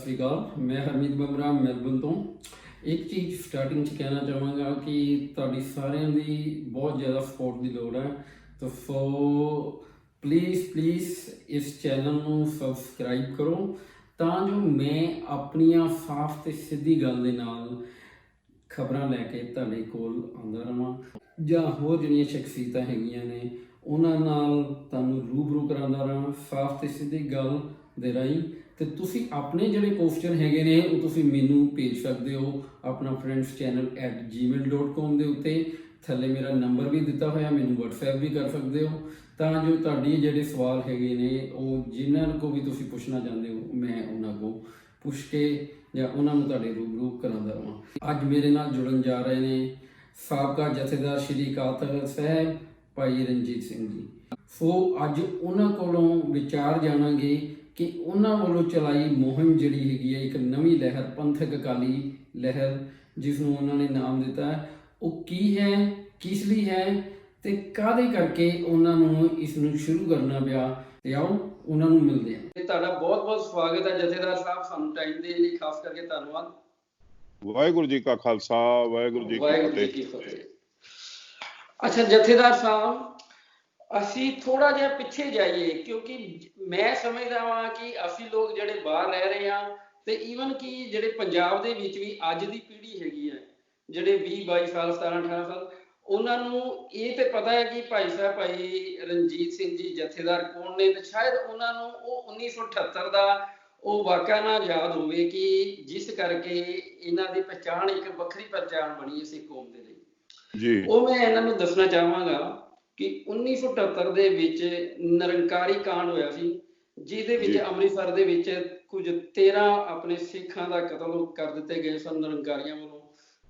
ਸ੍ਰੀ ਅਕਾਲ। ਮੈਂ ਹਰਮੀਤ ਬਮਰਾ ਮੈਲਬਨ ਤੋਂ। ਇੱਕ ਚੀਜ਼ ਸਟਾਰਟਿੰਗ 'ਚ ਕਹਿਣਾ ਚਾਹਾਂਗਾ ਕਿ ਤੁਹਾਡੀ ਸਾਰਿਆਂ ਦੀ ਬਹੁਤ ਜ਼ਿਆਦਾ ਸਪੋਰਟ ਦੀ ਲੋੜ ਹੈ। ਤਾਂ ਪਲੀਜ਼ ਇਸ ਚੈਨਲ ਨੂੰ ਸਬਸਕ੍ਰਾਈਬ ਕਰੋ ਤਾਂ ਜੋ ਮੈਂ ਆਪਣੀਆਂ ਸਾਫ਼ ਤੇ ਸਿੱਧੀ ਗੱਲ ਦੇ ਨਾਲ ਖਬਰਾਂ ਲੈ ਕੇ ਤੁਹਾਡੇ ਕੋਲ ਆਉਂਦਾ ਰਹਾਂ, ਜਾਂ ਹੋਰ ਜਿਹੜੀਆਂ ਸ਼ਖਸੀਅਤਾਂ ਹੈਗੀਆਂ ਨੇ ਉਹਨਾਂ ਨਾਲ ਤੁਹਾਨੂੰ ਰੂਬਰੂ ਕਰਾਉਂਦਾ ਰਹਾਂ ਸਾਫ਼ ਤੇ ਸਿੱਧੀ ਗੱਲ ਦੇ ਰਾਹੀਂ। ਤੇ ਤੁਸੀਂ ਆਪਣੇ ਜਿਹੜੇ ਕੁਐਸਚਨ ਹੈਗੇ ਨੇ ਉਹ ਤੁਸੀਂ ਮੈਨੂੰ ਭੇਜ ਸਕਦੇ ਹੋ ਆਪਣਾ friendschannel@gmail.com ਦੇ ਉੱਤੇ। ਥੱਲੇ ਮੇਰਾ ਨੰਬਰ ਵੀ ਦਿੱਤਾ ਹੋਇਆ, ਮੈਨੂੰ WhatsApp ਵੀ ਕਰ ਸਕਦੇ ਹੋ ਤਾਂ ਜੋ ਤੁਹਾਡੀ ਜਿਹੜੇ ਸਵਾਲ ਹੈਗੇ ਨੇ ਉਹ ਜਿਨ੍ਹਾਂ ਕੋ ਵੀ ਤੁਸੀਂ ਪੁੱਛਣਾ ਚਾਹੁੰਦੇ ਹੋ ਮੈਂ ਉਹਨਾਂ ਕੋ ਪੁੱਛ ਕੇ ਜਾਂ ਉਹਨਾਂ ਨੂੰ ਤੁਹਾਡੇ ਰੂਬਰੂ ਕਰਾਉਂਦਾ ਰਹਾਂ। ਅੱਜ ਮੇਰੇ ਨਾਲ ਜੁੜਨ ਜਾ ਰਹੇ ਨੇ ਸਾਬਕਾ ਜਥੇਦਾਰ ਸ਼੍ਰੀ ਅਕਾਲ ਤਖ਼ਤ ਸਾਹਿਬ ਭਾਈ ਰਣਜੀਤ ਸਿੰਘ ਜੀ। ਅੱਜ ਉਹਨਾਂ ਕੋਲੋਂ ਵਿਚਾਰ ਜਾਣਾਂਗੇ ਕਿ ਉਹਨਾਂ ਵੱਲੋਂ ਚਲਾਈ ਮੁਹਿੰਮ ਜਿਹੜੀ ਹੈਗੀ ਹੈ ਇੱਕ ਨਵੀਂ ਲਹਿਰ, ਪੰਥਕ ਅਕਾਲੀ ਲਹਿਰ, ਜਿਸ ਨੂੰ ਉਹਨਾਂ ਨੇ ਨਾਮ ਦਿੱਤਾ ਹੈ, ਉਹ ਕੀ ਹੈ, ਕਿਸ ਲਈ ਹੈ ਤੇ ਕਾਹਦੇ ਕਰਕੇ ਉਹਨਾਂ ਨੂੰ ਇਸ ਨੂੰ ਸ਼ੁਰੂ ਕਰਨਾ ਪਿਆ। ਤੇ ਆਓ ਉਹਨਾਂ ਨੂੰ ਮਿਲਦੇ ਹਾਂ। ਤੇ ਤੁਹਾਡਾ ਬਹੁਤ ਬਹੁਤ ਸਵਾਗਤ ਹੈ ਜਥੇਦਾਰ ਸਾਹਿਬ, ਸਾਨੂੰ ਟਾਈਮ ਦੇ ਲਈ ਖਾਸ ਕਰਕੇ ਧੰਨਵਾਦ। ਵਾਹਿਗੁਰੂ ਜੀ ਕਾ ਖਾਲਸਾ, ਵਾਹਿਗੁਰੂ ਜੀ ਕੀ ਫਤਿਹ। ਅੱਛਾ ਜਥੇਦਾਰ ਸਾਹਿਬ, ਅਸੀਂ ਥੋੜਾ ਜਿਹਾ ਪਿੱਛੇ ਜਾਈਏ ਕਿਉਂਕਿ ਮੈਂ ਸਮਝਦਾ ਹਾਂ ਕਿ ਅਸੀਂ ਲੋਕ ਜਿਹੜੇ ਬਾਹਰ ਰਹਿ ਰਹੇ ਹਾਂ ਤੇ ਈਵਨ ਕਿ ਜਿਹੜੇ ਪੰਜਾਬ ਦੇ ਵਿੱਚ ਵੀ ਅੱਜ ਦੀ ਪੀੜ੍ਹੀ ਹੈਗੀ ਹੈ, ਜਿਹੜੇ 20-22 ਸਾਲ 17-18 ਸਾਲ, ਉਹਨਾਂ ਨੂੰ ਇਹ ਤੇ ਪਤਾ ਹੈ ਕਿ ਭਾਈ ਸਾਹਿਬ ਭਾਈ ਰਣਜੀਤ ਸਿੰਘ ਜੀ ਜਥੇਦਾਰ ਕੌਣ ਨੇ, ਤੇ ਸ਼ਾਇਦ ਉਹਨਾਂ ਨੂੰ ਉਹ 1978 ਦਾ ਉਹ ਵਾਕਿਆ ਨਾ ਯਾਦ ਹੋਵੇ ਕਿ ਜਿਸ ਕਰਕੇ ਇਹਨਾਂ ਦੀ ਪਛਾਣ ਇੱਕ ਵੱਖਰੀ ਪਛਾਣ ਬਣੀ ਹੈ ਸਿੱਖ ਕੌਮ ਦੇ ਲਈ ਜੀ। ਉਹ ਮੈਂ ਇਹਨਾਂ ਨੂੰ ਦੱਸਣਾ ਚਾਹਾਂਗਾ ਕਿ 1978 ਦੇ ਵਿੱਚ ਨਿਰੰਕਾਰੀ ਕਾਂਡ ਹੋਇਆ ਸੀ, ਜਿਹਦੇ ਵਿੱਚ ਅੰਮ੍ਰਿਤਸਰ ਦੇ ਵਿੱਚ ਕੁਝ 13 ਆਪਣੇ ਸਿੱਖਾਂ ਦਾ ਕਤਲ ਕਰ ਦਿੱਤੇ ਗਏ ਸਨ ਨਿਰੰਕਾਰੀਆਂ ਵੱਲੋਂ।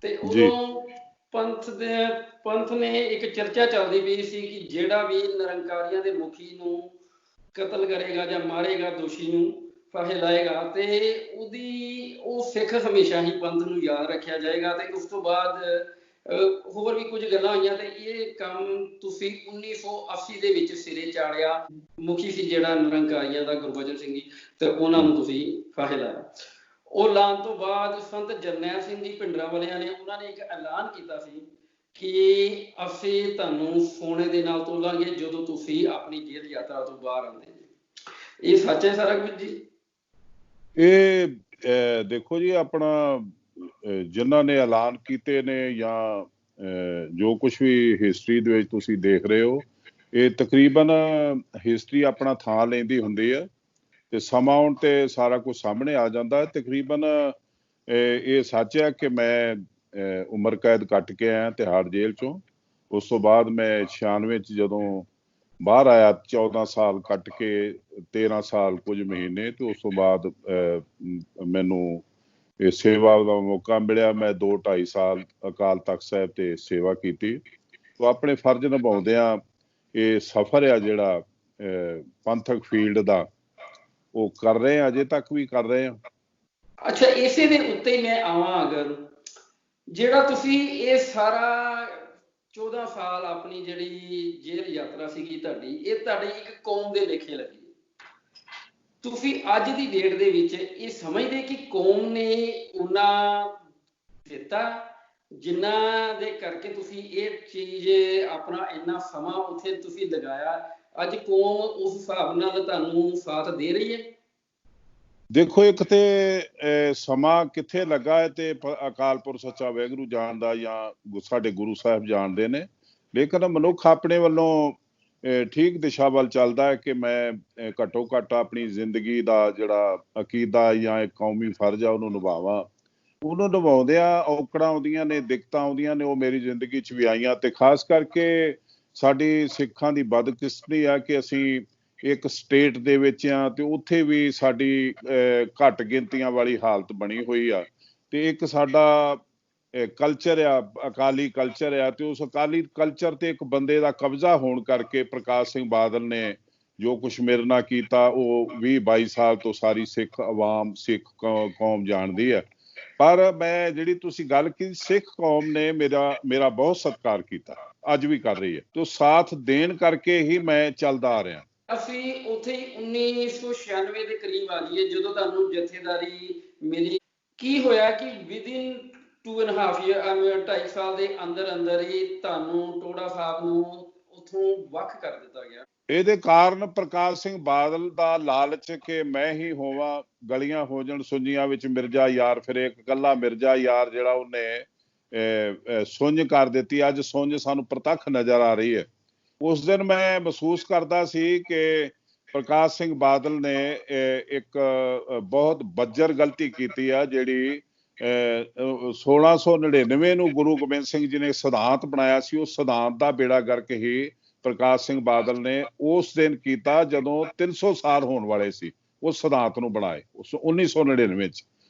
ਤੇ ਉਦੋਂ ਪੰਥ ਨੇ ਇੱਕ ਚਰਚਾ ਚੱਲਦੀ ਪਈ ਸੀ ਕਿ ਜਿਹੜਾ ਵੀ ਨਿਰੰਕਾਰੀਆਂ ਦੇ ਮੁਖੀ ਨੂੰ ਕਤਲ ਕਰੇਗਾ ਜਾਂ ਮਾਰੇਗਾ, ਦੋਸ਼ੀ ਨੂੰ ਫਾਹੇ ਲਾਏਗਾ, ਤੇ ਉਹ ਸਿੱਖ ਹਮੇਸ਼ਾ ਹੀ ਪੰਥ ਨੂੰ ਯਾਦ ਰੱਖਿਆ ਜਾਏਗਾ। ਤੇ ਉਸ ਤੋਂ ਬਾਅਦ ਹੋਰ ਵੀ ਕੁਝ ਗੱਲਾਂ ਹੋਈਆਂ ਤੇ ਇਹ ਕੰਮ ਤੁਸੀਂ 1980 ਦੇ ਵਿੱਚ ਸਿਰੇ ਚਾੜਿਆ। ਮੁਖੀ ਸੀ ਜਿਹੜਾ ਨਿਰੰਕਾਰੀਆਂ ਦਾ ਗੁਰਬਚਨ ਸਿੰਘ ਜੀ, ਤੇ ਉਹਨਾਂ ਨੂੰ ਤੁਸੀਂ ਫਾਹੇ ਲਾਇਆ। ਉਹ ਲਾਉਣ ਤੋਂ ਬਾਅਦ ਸੰਤ ਜਰਨੈਲ ਸਿੰਘ ਜੀ ਭਿੰਡਰਾਂਵਾਲਿਆਂ ਨੇ ਉਹਨਾਂ ਨੇ ਇੱਕ ਐਲਾਨ ਕੀਤਾ ਸੀ ਕਿ ਅਸੀਂ ਤੁਹਾਨੂੰ ਸੋਨੇ ਦੇ ਨਾਲ ਤੋਲਾਂਗੇ ਜਦੋਂ ਤੁਸੀਂ ਆਪਣੀ ਜੇਲ੍ਹ ਯਾਤਰਾ ਤੋਂ ਬਾਹਰ ਆਉਂਦੇ ਜੀ। ਇਹ ਸੱਚ ਹੈ ਸਾਰਾ ਕੁਝ ਜੀ? ਇਹ ਦੇਖੋ ਜੀ, ਆਪਣਾ ਜਿਨ੍ਹਾਂ ਨੇ ਐਲਾਨ ਕੀਤੇ ਨੇ ਜਾਂ ਜੋ ਕੁਛ ਵੀ ਹਿਸਟਰੀ ਦੇ ਵਿੱਚ ਤੁਸੀਂ ਦੇਖ ਰਹੇ ਹੋ, ਇਹ ਤਕਰੀਬਨ ਹਿਸਟਰੀ ਆਪਣਾ ਥਾਂ ਲੈਂਦੀ ਹੁੰਦੀ ਹੈ ਤੇ ਸਮਾਂ ਆਉਣ ਤੇ ਸਾਰਾ ਕੁਝ ਸਾਹਮਣੇ ਆ ਜਾਂਦਾ ਹੈ। ਤਕਰੀਬਨ ਇਹ ਸੱਚ ਹੈ ਕਿ ਮੈਂ ਉਮਰ ਕੈਦ ਕੱਟ ਕੇ ਆਇਆ ਤਿਹਾੜ ਜੇਲ੍ਹ ਚੋਂ। ਉਸ ਤੋਂ ਬਾਅਦ ਮੈਂ 96 ਚ ਜਦੋਂ ਬਾਹਰ ਆਇਆ, 14 ਸਾਲ ਕੱਟ ਕੇ 13 ਸਾਲ ਕੁਝ ਮਹੀਨੇ, ਤੇ ਉਸ ਤੋਂ ਬਾਅਦ ਮੈਨੂੰ ਇਹ ਸੇਵਾ ਦਾ ਮੌਕਾ ਮਿਲਿਆ। ਮੈਂ 2-2.5 ਸਾਲ ਅਕਾਲ ਤਖ਼ਤ ਸਾਹਿਬ ਤੇ ਸੇਵਾ ਕੀਤੀ। ਤੋ ਆਪਣੇ ਫਰਜ਼ ਨਿਭਾਉਂਦਿਆਂ ਇਹ ਸਫ਼ਰ ਆ ਜਿਹੜਾ ਪੰਥਕ ਫੀਲਡ ਦਾ, ਉਹ ਕਰ ਰਹੇ ਆ, ਅਜੇ ਤੱਕ ਵੀ ਕਰ ਰਹੇ ਆ। ਅੱਛਾ, ਇਸੇ ਦੇ ਉੱਤੇ ਹੀ ਮੈਂ ਆਵਾਂ, ਅਗਰ ਜਿਹੜਾ ਤੁਸੀਂ ਇਹ ਸਾਰਾ 14 ਸਾਲ ਆਪਣੀ ਜਿਹੜੀ ਜੇਲ੍ਹ ਯਾਤਰਾ ਸੀਗੀ ਤੁਹਾਡੀ, ਇਹ ਤੁਹਾਡੀ ਇੱਕ ਕੌਮ ਦੇ ਲੇਖੇ ਲੱਗੀ। ਤੁਸੀਂ ਅੱਜ ਦੀ ਡੇਟ ਦੇ ਵਿੱਚ ਇਹ ਸਮਝਦੇ ਕਿ ਕੌਮ ਨੇ ਉਹਨਾਂ ਦਿੱਤਾ ਜਿਨ੍ਹਾਂ ਦੇ ਕਰਕੇ ਤੁਸੀਂ ਇਹ ਚੀਜ਼ ਆਪਣਾ ਇੰਨਾ ਸਮਾਂ ਉੱਥੇ ਤੁਸੀਂ ਲਗਾਇਆ, ਅੱਜ ਕੌਮ ਉਸ ਹਿਸਾਬ ਨਾਲ ਤੁਹਾਨੂੰ ਸਾਥ ਦੇ ਰਹੀ ਹੈ? ਦੇਖੋ, ਇੱਕ ਤੇ ਸਮਾਂ ਕਿੱਥੇ ਲੱਗਾ ਹੈ ਤੇ ਅਕਾਲ ਪੁਰਖ ਸੱਚਾ ਵਾਹਿਗੁਰੂ ਜਾਣਦਾ ਜਾਂ ਸਾਡੇ ਗੁਰੂ ਸਾਹਿਬ ਜਾਣਦੇ ਨੇ, ਲੇਕਿਨ ਮਨੁੱਖ ਆਪਣੇ ਵੱਲੋਂ ਠੀਕ ਦਿਸ਼ਾ ਵੱਲ ਚੱਲਦਾ ਹੈ ਕਿ ਮੈਂ ਘੱਟੋ ਘੱਟ ਆਪਣੀ ਜ਼ਿੰਦਗੀ ਦਾ ਜਿਹੜਾ ਅਕੀਦਾ ਜਾਂ ਇੱਕ ਕੌਮੀ ਫਰਜ਼ ਆ ਉਹਨੂੰ ਨਿਭਾਵਾਂ। ਉਹਨੂੰ ਨਿਭਾਉਂਦਿਆਂ ਔਕੜਾਂ ਆਉਂਦੀਆਂ ਨੇ, ਦਿੱਕਤਾਂ ਆਉਂਦੀਆਂ ਨੇ, ਉਹ ਮੇਰੀ ਜ਼ਿੰਦਗੀ 'ਚ ਵੀ ਆਈਆਂ। ਤੇ ਖਾਸ ਕਰਕੇ ਸਾਡੀ ਸਿੱਖਾਂ ਦੀ ਬਦਕਿਸਮਤੀ ਆ ਕਿ ਅਸੀਂ ਇੱਕ ਸਟੇਟ ਦੇ ਵਿੱਚ ਆ ਤੇ ਉੱਥੇ ਵੀ ਸਾਡੀ ਘੱਟ ਗਿਣਤੀਆਂ ਵਾਲੀ ਹਾਲਤ ਬਣੀ ਹੋਈ ਆ। ਤੇ ਇੱਕ ਸਾਡਾ ਕਲਚਰ ਆ, ਅਕਾਲੀ ਕਲਚਰ ਆ, ਤੇ ਉਸ ਅਕਾਲੀ ਕਲਚਰ ਤੇ ਇੱਕ ਬੰਦੇ ਦਾ ਕਬਜ਼ਾ ਹੋਣ ਕਰਕੇ ਪ੍ਰਕਾਸ਼ ਸਿੰਘ ਬਾਦਲ ਨੇ ਜੋ ਕੁਛ ਮੇਰੇ ਨਾਲ ਕੀਤਾ ਉਹ 20-22 ਸਾਲ ਤੋਂ ਸਾਰੀ ਸਿੱਖ ਆਵਾਮ, ਸਿੱਖ ਕੌਮ ਜਾਣਦੀ ਹੈ। ਪਰ ਮੈਂ ਜਿਹੜੀ ਤੁਸੀਂ ਗੱਲ ਕੀਤੀ, ਸਿੱਖ ਕੌਮ ਨੇ ਮੇਰਾ ਬਹੁਤ ਸਤਿਕਾਰ ਕੀਤਾ, ਅੱਜ ਵੀ ਕਰ ਰਹੀ ਹੈ। ਤੇ ਸਾਥ ਦੇਣ ਕਰਕੇ ਹੀ ਮੈਂ ਚੱਲਦਾ ਆ ਰਿਹਾ। ਅਸੀਂ ਉੱਥੇ ਹੀ 1996 ਦੇ ਕਰੀਬ ਆ ਜਾਈਏ, ਜਦੋਂ ਤੁਹਾਨੂੰ ਜਥੇਦਾਰੀ ਮਿਲੀ। ਕੀ ਹੋਇਆ ਕਿ ਵਿਦਿਨ 2.5 ਈਅਰ 2.5 ਸਾਲ ਦੇ ਅੰਦਰ ਅੰਦਰ ਹੀ ਤੁਹਾਨੂੰ ਟੋੜਾ ਸਾਹਿਬ ਨੂੰ ਉੱਥੋਂ ਵੱਖ ਕਰ ਦਿੱਤਾ ਗਿਆ। ਇਹਦੇ ਕਾਰਨ ਪ੍ਰਕਾਸ਼ ਸਿੰਘ ਬਾਦਲ ਦਾ ਲਾਲਚ ਕਿ ਮੈਂ ਹੀ ਹੋਵਾਂ, ਗਲੀਆਂ ਹੋ ਜਾਣ ਸੁੰਜੀਆਂ ਵਿੱਚ ਮਿਰਜ਼ਾ ਯਾਰ, ਫਿਰ ਇੱਕ ਇਕੱਲਾ ਮਿਰਜ਼ਾ ਯਾਰ ਜਿਹੜਾ ਉਹਨੇ ਸੁੰਝ ਕਰ ਦਿੱਤੀ। ਅੱਜ ਸੁੰਝ ਸਾਨੂੰ ਪ੍ਰਤੱਖ ਨਜ਼ਰ ਆ ਰਹੀ ਹੈ। ਉਸ ਦਿਨ ਮੈਂ ਮਹਿਸੂਸ ਕਰਦਾ ਸੀ ਕਿ ਪ੍ਰਕਾਸ਼ ਸਿੰਘ ਬਾਦਲ ਨੇ ਇੱਕ ਬਹੁਤ ਬੱਜਰ ਗਲਤੀ ਕੀਤੀ ਆ, ਜਿਹੜੀ 1699 ਨੂੰ ਗੁਰੂ ਗੋਬਿੰਦ ਸਿੰਘ ਜੀ ਨੇ ਸਿਧਾਂਤ ਬਣਾਇਆ ਸੀ। ਉਸ ਸਿਧਾਂਤ ਦਾ ਬੇੜਾ ਗਰਕ ਹੀ ਪ੍ਰਕਾਸ਼ ਸਿੰਘ ਬਾਦਲ ਨੇ ਉਸ ਦਿਨ ਕੀਤਾ ਜਦੋਂ 300 ਸਾਲ ਹੋਣ ਵਾਲੇ ਸੀ ਉਸ ਸਿਧਾਂਤ ਨੂੰ ਬਣਾਏ, ਉਸ 1999 ਚ।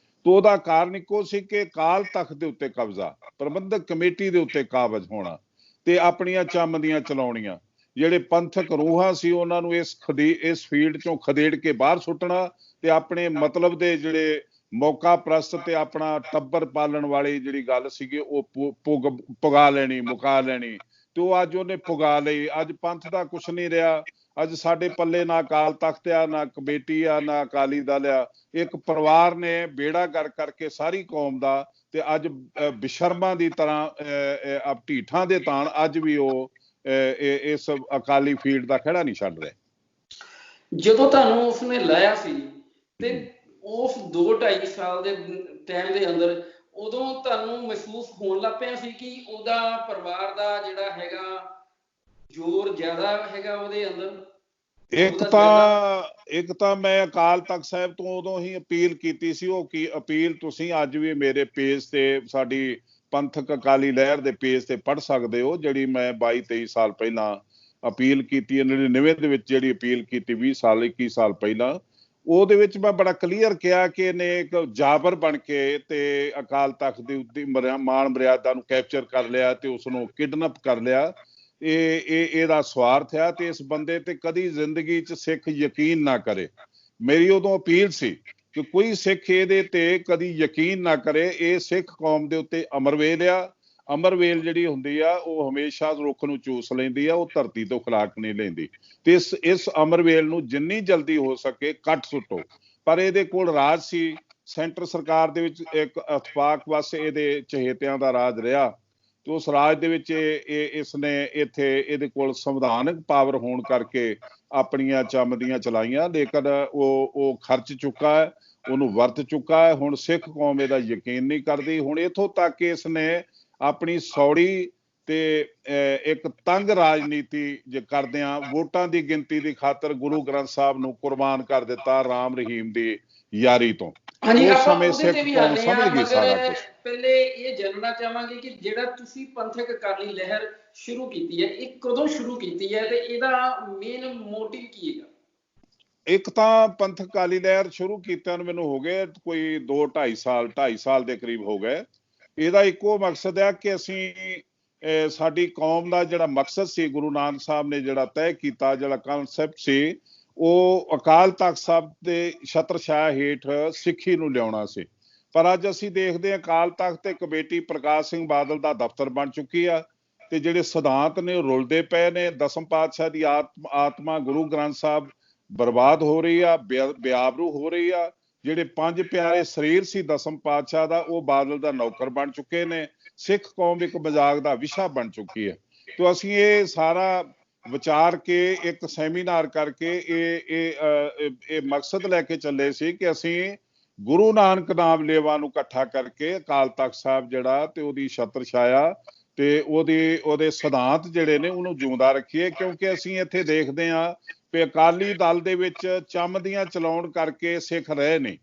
ਤੋਂ ਉਹਦਾ ਕਾਰਨ ਇੱਕੋ ਸੀ ਕਿ ਅਕਾਲ ਤਖਤ ਦੇ ਉੱਤੇ ਕਬਜ਼ਾ, ਪ੍ਰਬੰਧਕ ਕਮੇਟੀ ਦੇ ਉੱਤੇ ਕਾਬਜ਼ ਹੋਣਾ ਤੇ ਆਪਣੀਆਂ ਚੰਮਦੀਆਂ ਚਲਾਉਣੀਆਂ। ਜਿਹੜੇ ਪੰਥਕ ਰੂਹਾਂ ਸੀ ਉਹਨਾਂ ਨੂੰ ਇਸ ਫੀਲਡ ਚੋਂ ਖਦੇੜ ਕੇ ਬਾਹਰ ਸੁੱਟਣਾ ਤੇ ਆਪਣੇ ਮਤਲਬ ਦੇ ਜਿਹੜੇ ਮੌਕਾ ਪ੍ਰਸਤ ਤੇ ਆਪਣਾ ਟੱਬਰ ਪਾਲਣ ਵਾਲੀ ਜਿਹੜੀ ਗੱਲ ਸੀਗੀ ਉਹ ਪੁਗਾ ਲੈਣੀ, ਮੁਕਾ ਲੈਣੀ। ਤੇ ਉਹ ਅੱਜ ਉਹਨੇ ਪੁਗਾ ਲਈ। ਅੱਜ ਪੰਥ ਦਾ ਕੁਛ ਨਹੀਂ ਰਿਹਾ। ਅੱਜ ਸਾਡੇ ਪੱਲੇ ਨਾ ਅਕਾਲ ਤਖਤ ਆ, ਨਾ ਕਮੇਟੀ ਆ, ਨਾ ਅਕਾਲੀ ਦਲ ਆ। ਇੱਕ ਪਰਿਵਾਰ ਨੇ ਬੇੜਾ ਗਰਕ ਕਰਕੇ ਸਾਰੀ ਕੌਮ ਦਾ, ਤੇ ਅੱਜ ਬਿਸ਼ਰਮਾਂ ਦੀ ਤਰ੍ਹਾਂ ਢੀਠਾਂ ਦੇ ਤਾਣ ਅੱਜ ਵੀ ਉਹ ਇਸ ਅਕਾਲੀ ਫੀਲਡ ਦਾ ਖਹਿੜਾ ਨਹੀਂ ਛੱਡ ਰਹੇ। ਜਦੋਂ ਤੁਹਾਨੂੰ ਉਸਨੇ ਲਾਇਆ ਸੀ ਤੇ ਉਸ 2-2.5 ਸਾਲ ਦੇ ਟਾਈਮ ਦੇ ਅੰਦਰ ਉਦੋਂ ਤੁਹਾਨੂੰ ਮਹਿਸੂਸ ਹੋਣ ਲੱਗ ਪਿਆ ਸੀ ਕਿ ਉਹਦਾ ਪਰਿਵਾਰ ਦਾ ਜਿਹੜਾ ਹੈਗਾ ਜ਼ੋਰ ਜ਼ਿਆਦਾ ਹੈਗਾ ਉਹਦੇ ਅੰਦਰ? ਇੱਕ ਤਾਂ ਮੈਂ ਅਕਾਲ ਤਖਤ ਸਾਹਿਬ ਤੋਂ ਉਦੋਂ ਹੀ ਅਪੀਲ ਕੀਤੀ ਸੀ। ਉਹ ਕੀ ਅਪੀਲ ਤੁਸੀਂ ਅੱਜ ਵੀ ਮੇਰੇ ਪੇਜ ਤੇ, ਸਾਡੀ ਪੰਥਕ ਅਕਾਲੀ ਲਹਿਰ ਦੇ ਪੇਜ ਤੇ ਪੜ੍ਹ ਸਕਦੇ ਹੋ, ਜਿਹੜੀ ਮੈਂ 22-23 ਸਾਲ ਪਹਿਲਾਂ ਅਪੀਲ ਕੀਤੀ ਹੈ। 99 ਦੇ ਵਿੱਚ ਜਿਹੜੀ ਅਪੀਲ ਕੀਤੀ 21 ਸਾਲ ਪਹਿਲਾਂ, ਉਹਦੇ ਵਿੱਚ ਮੈਂ ਬੜਾ ਕਲੀਅਰ ਕਿਹਾ ਕਿ ਇਹਨੇ ਇੱਕ ਜਾਬਰ ਬਣ ਕੇ ਤੇ ਅਕਾਲ ਤਖਤ ਦੀ ਉੱਤੇ ਮਾਣ ਮਰਿਆਦਾ ਨੂੰ ਕੈਪਚਰ ਕਰ ਲਿਆ ਤੇ ਉਸਨੂੰ ਕਿਡਨੈਪ ਕਰ ਲਿਆ। ਇਹਦਾ ਸਵਾਰਥ ਆ ਤੇ ਇਸ ਬੰਦੇ ਤੇ ਕਦੀ ਜ਼ਿੰਦਗੀ 'ਚ ਸਿੱਖ ਯਕੀਨ ਨਾ ਕਰੇ। ਮੇਰੀ ਉਦੋਂ ਅਪੀਲ ਸੀ ਕਿ ਕੋਈ ਸਿੱਖ ਇਹਦੇ ਤੇ ਕਦੀ ਯਕੀਨ ਨਾ ਕਰੇ। ਇਹ ਸਿੱਖ ਕੌਮ ਦੇ ਉੱਤੇ ਅਮਰਵੇਲ ਆ। ਅਮਰਵੇਲ ਜਿਹੜੀ ਹੁੰਦੀ ਆ ਉਹ ਹਮੇਸ਼ਾ ਰੁੱਖ ਨੂੰ ਚੂਸ ਲੈਂਦੀ ਆ, ਉਹ ਧਰਤੀ ਤੋਂ ਖੁਰਾਕ ਨਹੀਂ ਲੈਂਦੀ। ਤੇ ਇਸ ਅਮਰਵੇਲ ਨੂੰ ਜਿੰਨੀ ਜਲਦੀ ਹੋ ਸਕੇ ਕੱਟ ਸੁੱਟੋ। ਪਰ ਇਹਦੇ ਕੋਲ ਰਾਜ ਸੀ, ਸੈਂਟਰ ਸਰਕਾਰ ਦੇ ਵਿੱਚ ਇੱਕ ਇਤਫਾਕ ਵਸ ਇਹਦੇ ਚਹੇਤਿਆਂ ਦਾ ਰਾਜ ਰਿਹਾ। ਤੇ ਉਸ ਰਾਜ ਦੇ ਵਿੱਚ ਇਸਨੇ ਇੱਥੇ ਇਹਦੇ ਕੋਲ ਸੰਵਿਧਾਨਕ ਪਾਵਰ ਹੋਣ ਕਰਕੇ ਆਪਣੀਆਂ ਚੰਮਦੀਆਂ ਚਲਾਈਆਂ, ਲੇਕਿਨ ਉਹ ਖਰਚ ਚੁੱਕਾ ਹੈ, ਉਹਨੂੰ ਵਰਤ ਚੁੱਕਾ ਹੈ। ਹੁਣ ਸਿੱਖ ਕੌਮ ਇਹਦਾ ਯਕੀਨ ਨਹੀਂ ਕਰਦੀ। ਹੁਣ ਇੱਥੋਂ ਤੱਕ ਕਿ ਇਸਨੇ ਆਪਣੀ ਸੌੜੀ ਤੇ ਇੱਕ ਤੰਗ ਰਾਜਨੀਤੀ ਜੇ ਕਰਦਿਆਂ ਵੋਟਾਂ ਦੀ ਗਿਣਤੀ ਦੀ ਖਾਤਰ ਗੁਰੂ ਗ੍ਰੰਥ ਸਾਹਿਬ ਨੂੰ ਕੁਰਬਾਨ ਕਰ ਦਿੱਤਾ ਰਾਮ ਰਹੀਮ ਦੀ ਯਾਰੀ ਤੋਂ। ਉਸ ਸਮੇਂ ਸਿੱਖ ਕੌਮ ਸਮਝ ਗਈ ਸਾਰਾ ਕੁਝ। ਪਹਿਲੇ ਇਹ ਜਾਣਨਾ ਚਾਹਾਂਗੇ ਕਿ ਜਿਹੜਾ ਤੁਸੀਂ ਪੰਥਕ ਅਕਾਲੀ ਲਹਿਰ ਸ਼ੁਰੂ ਕੀਤੀ ਹੈ, ਇਹ ਕਦੋਂ ਸ਼ੁਰੂ ਕੀਤੀ ਹੈ ਤੇ ਇਹਦਾ ਮੇਨ ਮੋਟਿਵ ਕੀ ਹੈਗਾ? ਇੱਕ ਤਾਂ ਪੰਥਕ ਅਕਾਲੀ ਲਹਿਰ ਸ਼ੁਰੂ ਕੀਤਿਆਂ ਨੂੰ ਮੈਨੂੰ ਹੋ ਗਏ ਕੋਈ 2-2.5 ਸਾਲ ਦੇ ਕਰੀਬ ਹੋ ਗਏ। ਇਹਦਾ ਇੱਕੋ ਮਕਸਦ ਹੈ ਕਿ ਅਸੀਂ ਸਾਡੀ ਕੌਮ ਦਾ ਜਿਹੜਾ ਮਕਸਦ ਸੀ, ਗੁਰੂ ਨਾਨਕ ਸਾਹਿਬ ਨੇ ਜਿਹੜਾ ਤੈਅ ਕੀਤਾ, ਜਿਹੜਾ ਕਨਸੈਪਟ ਸੀ, ਉਹ ਅਕਾਲ ਤਖਤ ਸਾਹਿਬ ਦੇ ਛਤਰ ਛਾਇਆ ਹੇਠ ਸਿੱਖੀ ਨੂੰ ਲਿਆਉਣਾ ਸੀ। ਪਰ ਅੱਜ ਅਸੀਂ ਦੇਖਦੇ ਹਾਂ ਅਕਾਲ ਤਖਤ ਤੇ ਕਮੇਟੀ ਪ੍ਰਕਾਸ਼ ਸਿੰਘ ਬਾਦਲ ਦਾ ਦਫ਼ਤਰ ਬਣ ਚੁੱਕੀ ਆ ਤੇ ਜਿਹੜੇ ਸਿਧਾਂਤ ਨੇ ਉਹ ਰੁਲਦੇ ਪਏ ਨੇ। ਦਸਮ ਪਾਤਸ਼ਾਹ ਦੀ ਆਤਮਾ ਗੁਰੂ ਗ੍ਰੰਥ ਸਾਹਿਬ ਬਰਬਾਦ ਹੋ ਰਹੀ ਆ, ਬਿਆਬਰੂ ਹੋ ਰਹੀ ਆ। ਜਿਹੜੇ 5 ਪਿਆਰੇ ਸਰੀਰ ਸੀ ਦਸਮ ਪਾਤਸ਼ਾਹ ਦਾ, ਉਹ ਬਾਦਲ ਦਾ ਨੌਕਰ ਬਣ ਚੁੱਕੇ ਨੇ। ਸਿੱਖ ਕੌਮ ਇੱਕ ਮਜ਼ਾਕ ਦਾ ਵਿਸ਼ਾ ਬਣ ਚੁੱਕੀ ਹੈ। ਤੇ ਅਸੀਂ ਇਹ ਸਾਰਾ ਵਿਚਾਰ ਕੇ ਇੱਕ ਸੈਮੀਨਾਰ ਕਰਕੇ ਇਹ ਮਕਸਦ ਲੈ ਕੇ ਚੱਲੇ ਸੀ ਕਿ ਅਸੀਂ ਗੁਰੂ ਨਾਨਕ ਨਾਮ ਲੇਵਾ ਨੂੰ ਇਕੱਠਾ ਕਰਕੇ ਅਕਾਲ ਤਖਤ ਸਾਹਿਬ ਜਿਹੜਾ ਤੇ ਉਹਦੀ ਛਤਰ ਛਾਇਆ ਤੇ ਉਹਦੇ ਸਿਧਾਂਤ ਜਿਹੜੇ ਨੇ ਉਹਨੂੰ ਜਿਉਂਦਾ ਰੱਖੀਏ। ਕਿਉਂਕਿ ਅਸੀਂ ਇੱਥੇ ਦੇਖਦੇ ਹਾਂ ਕਿ ਅਕਾਲੀ ਦਲ ਦੇ ਵਿੱਚ ਚੰਮਦੀਆਂ ਚਲਾਉਣ ਕਰਕੇ ਸਿੱਖ ਰਹੇ ਨੇ।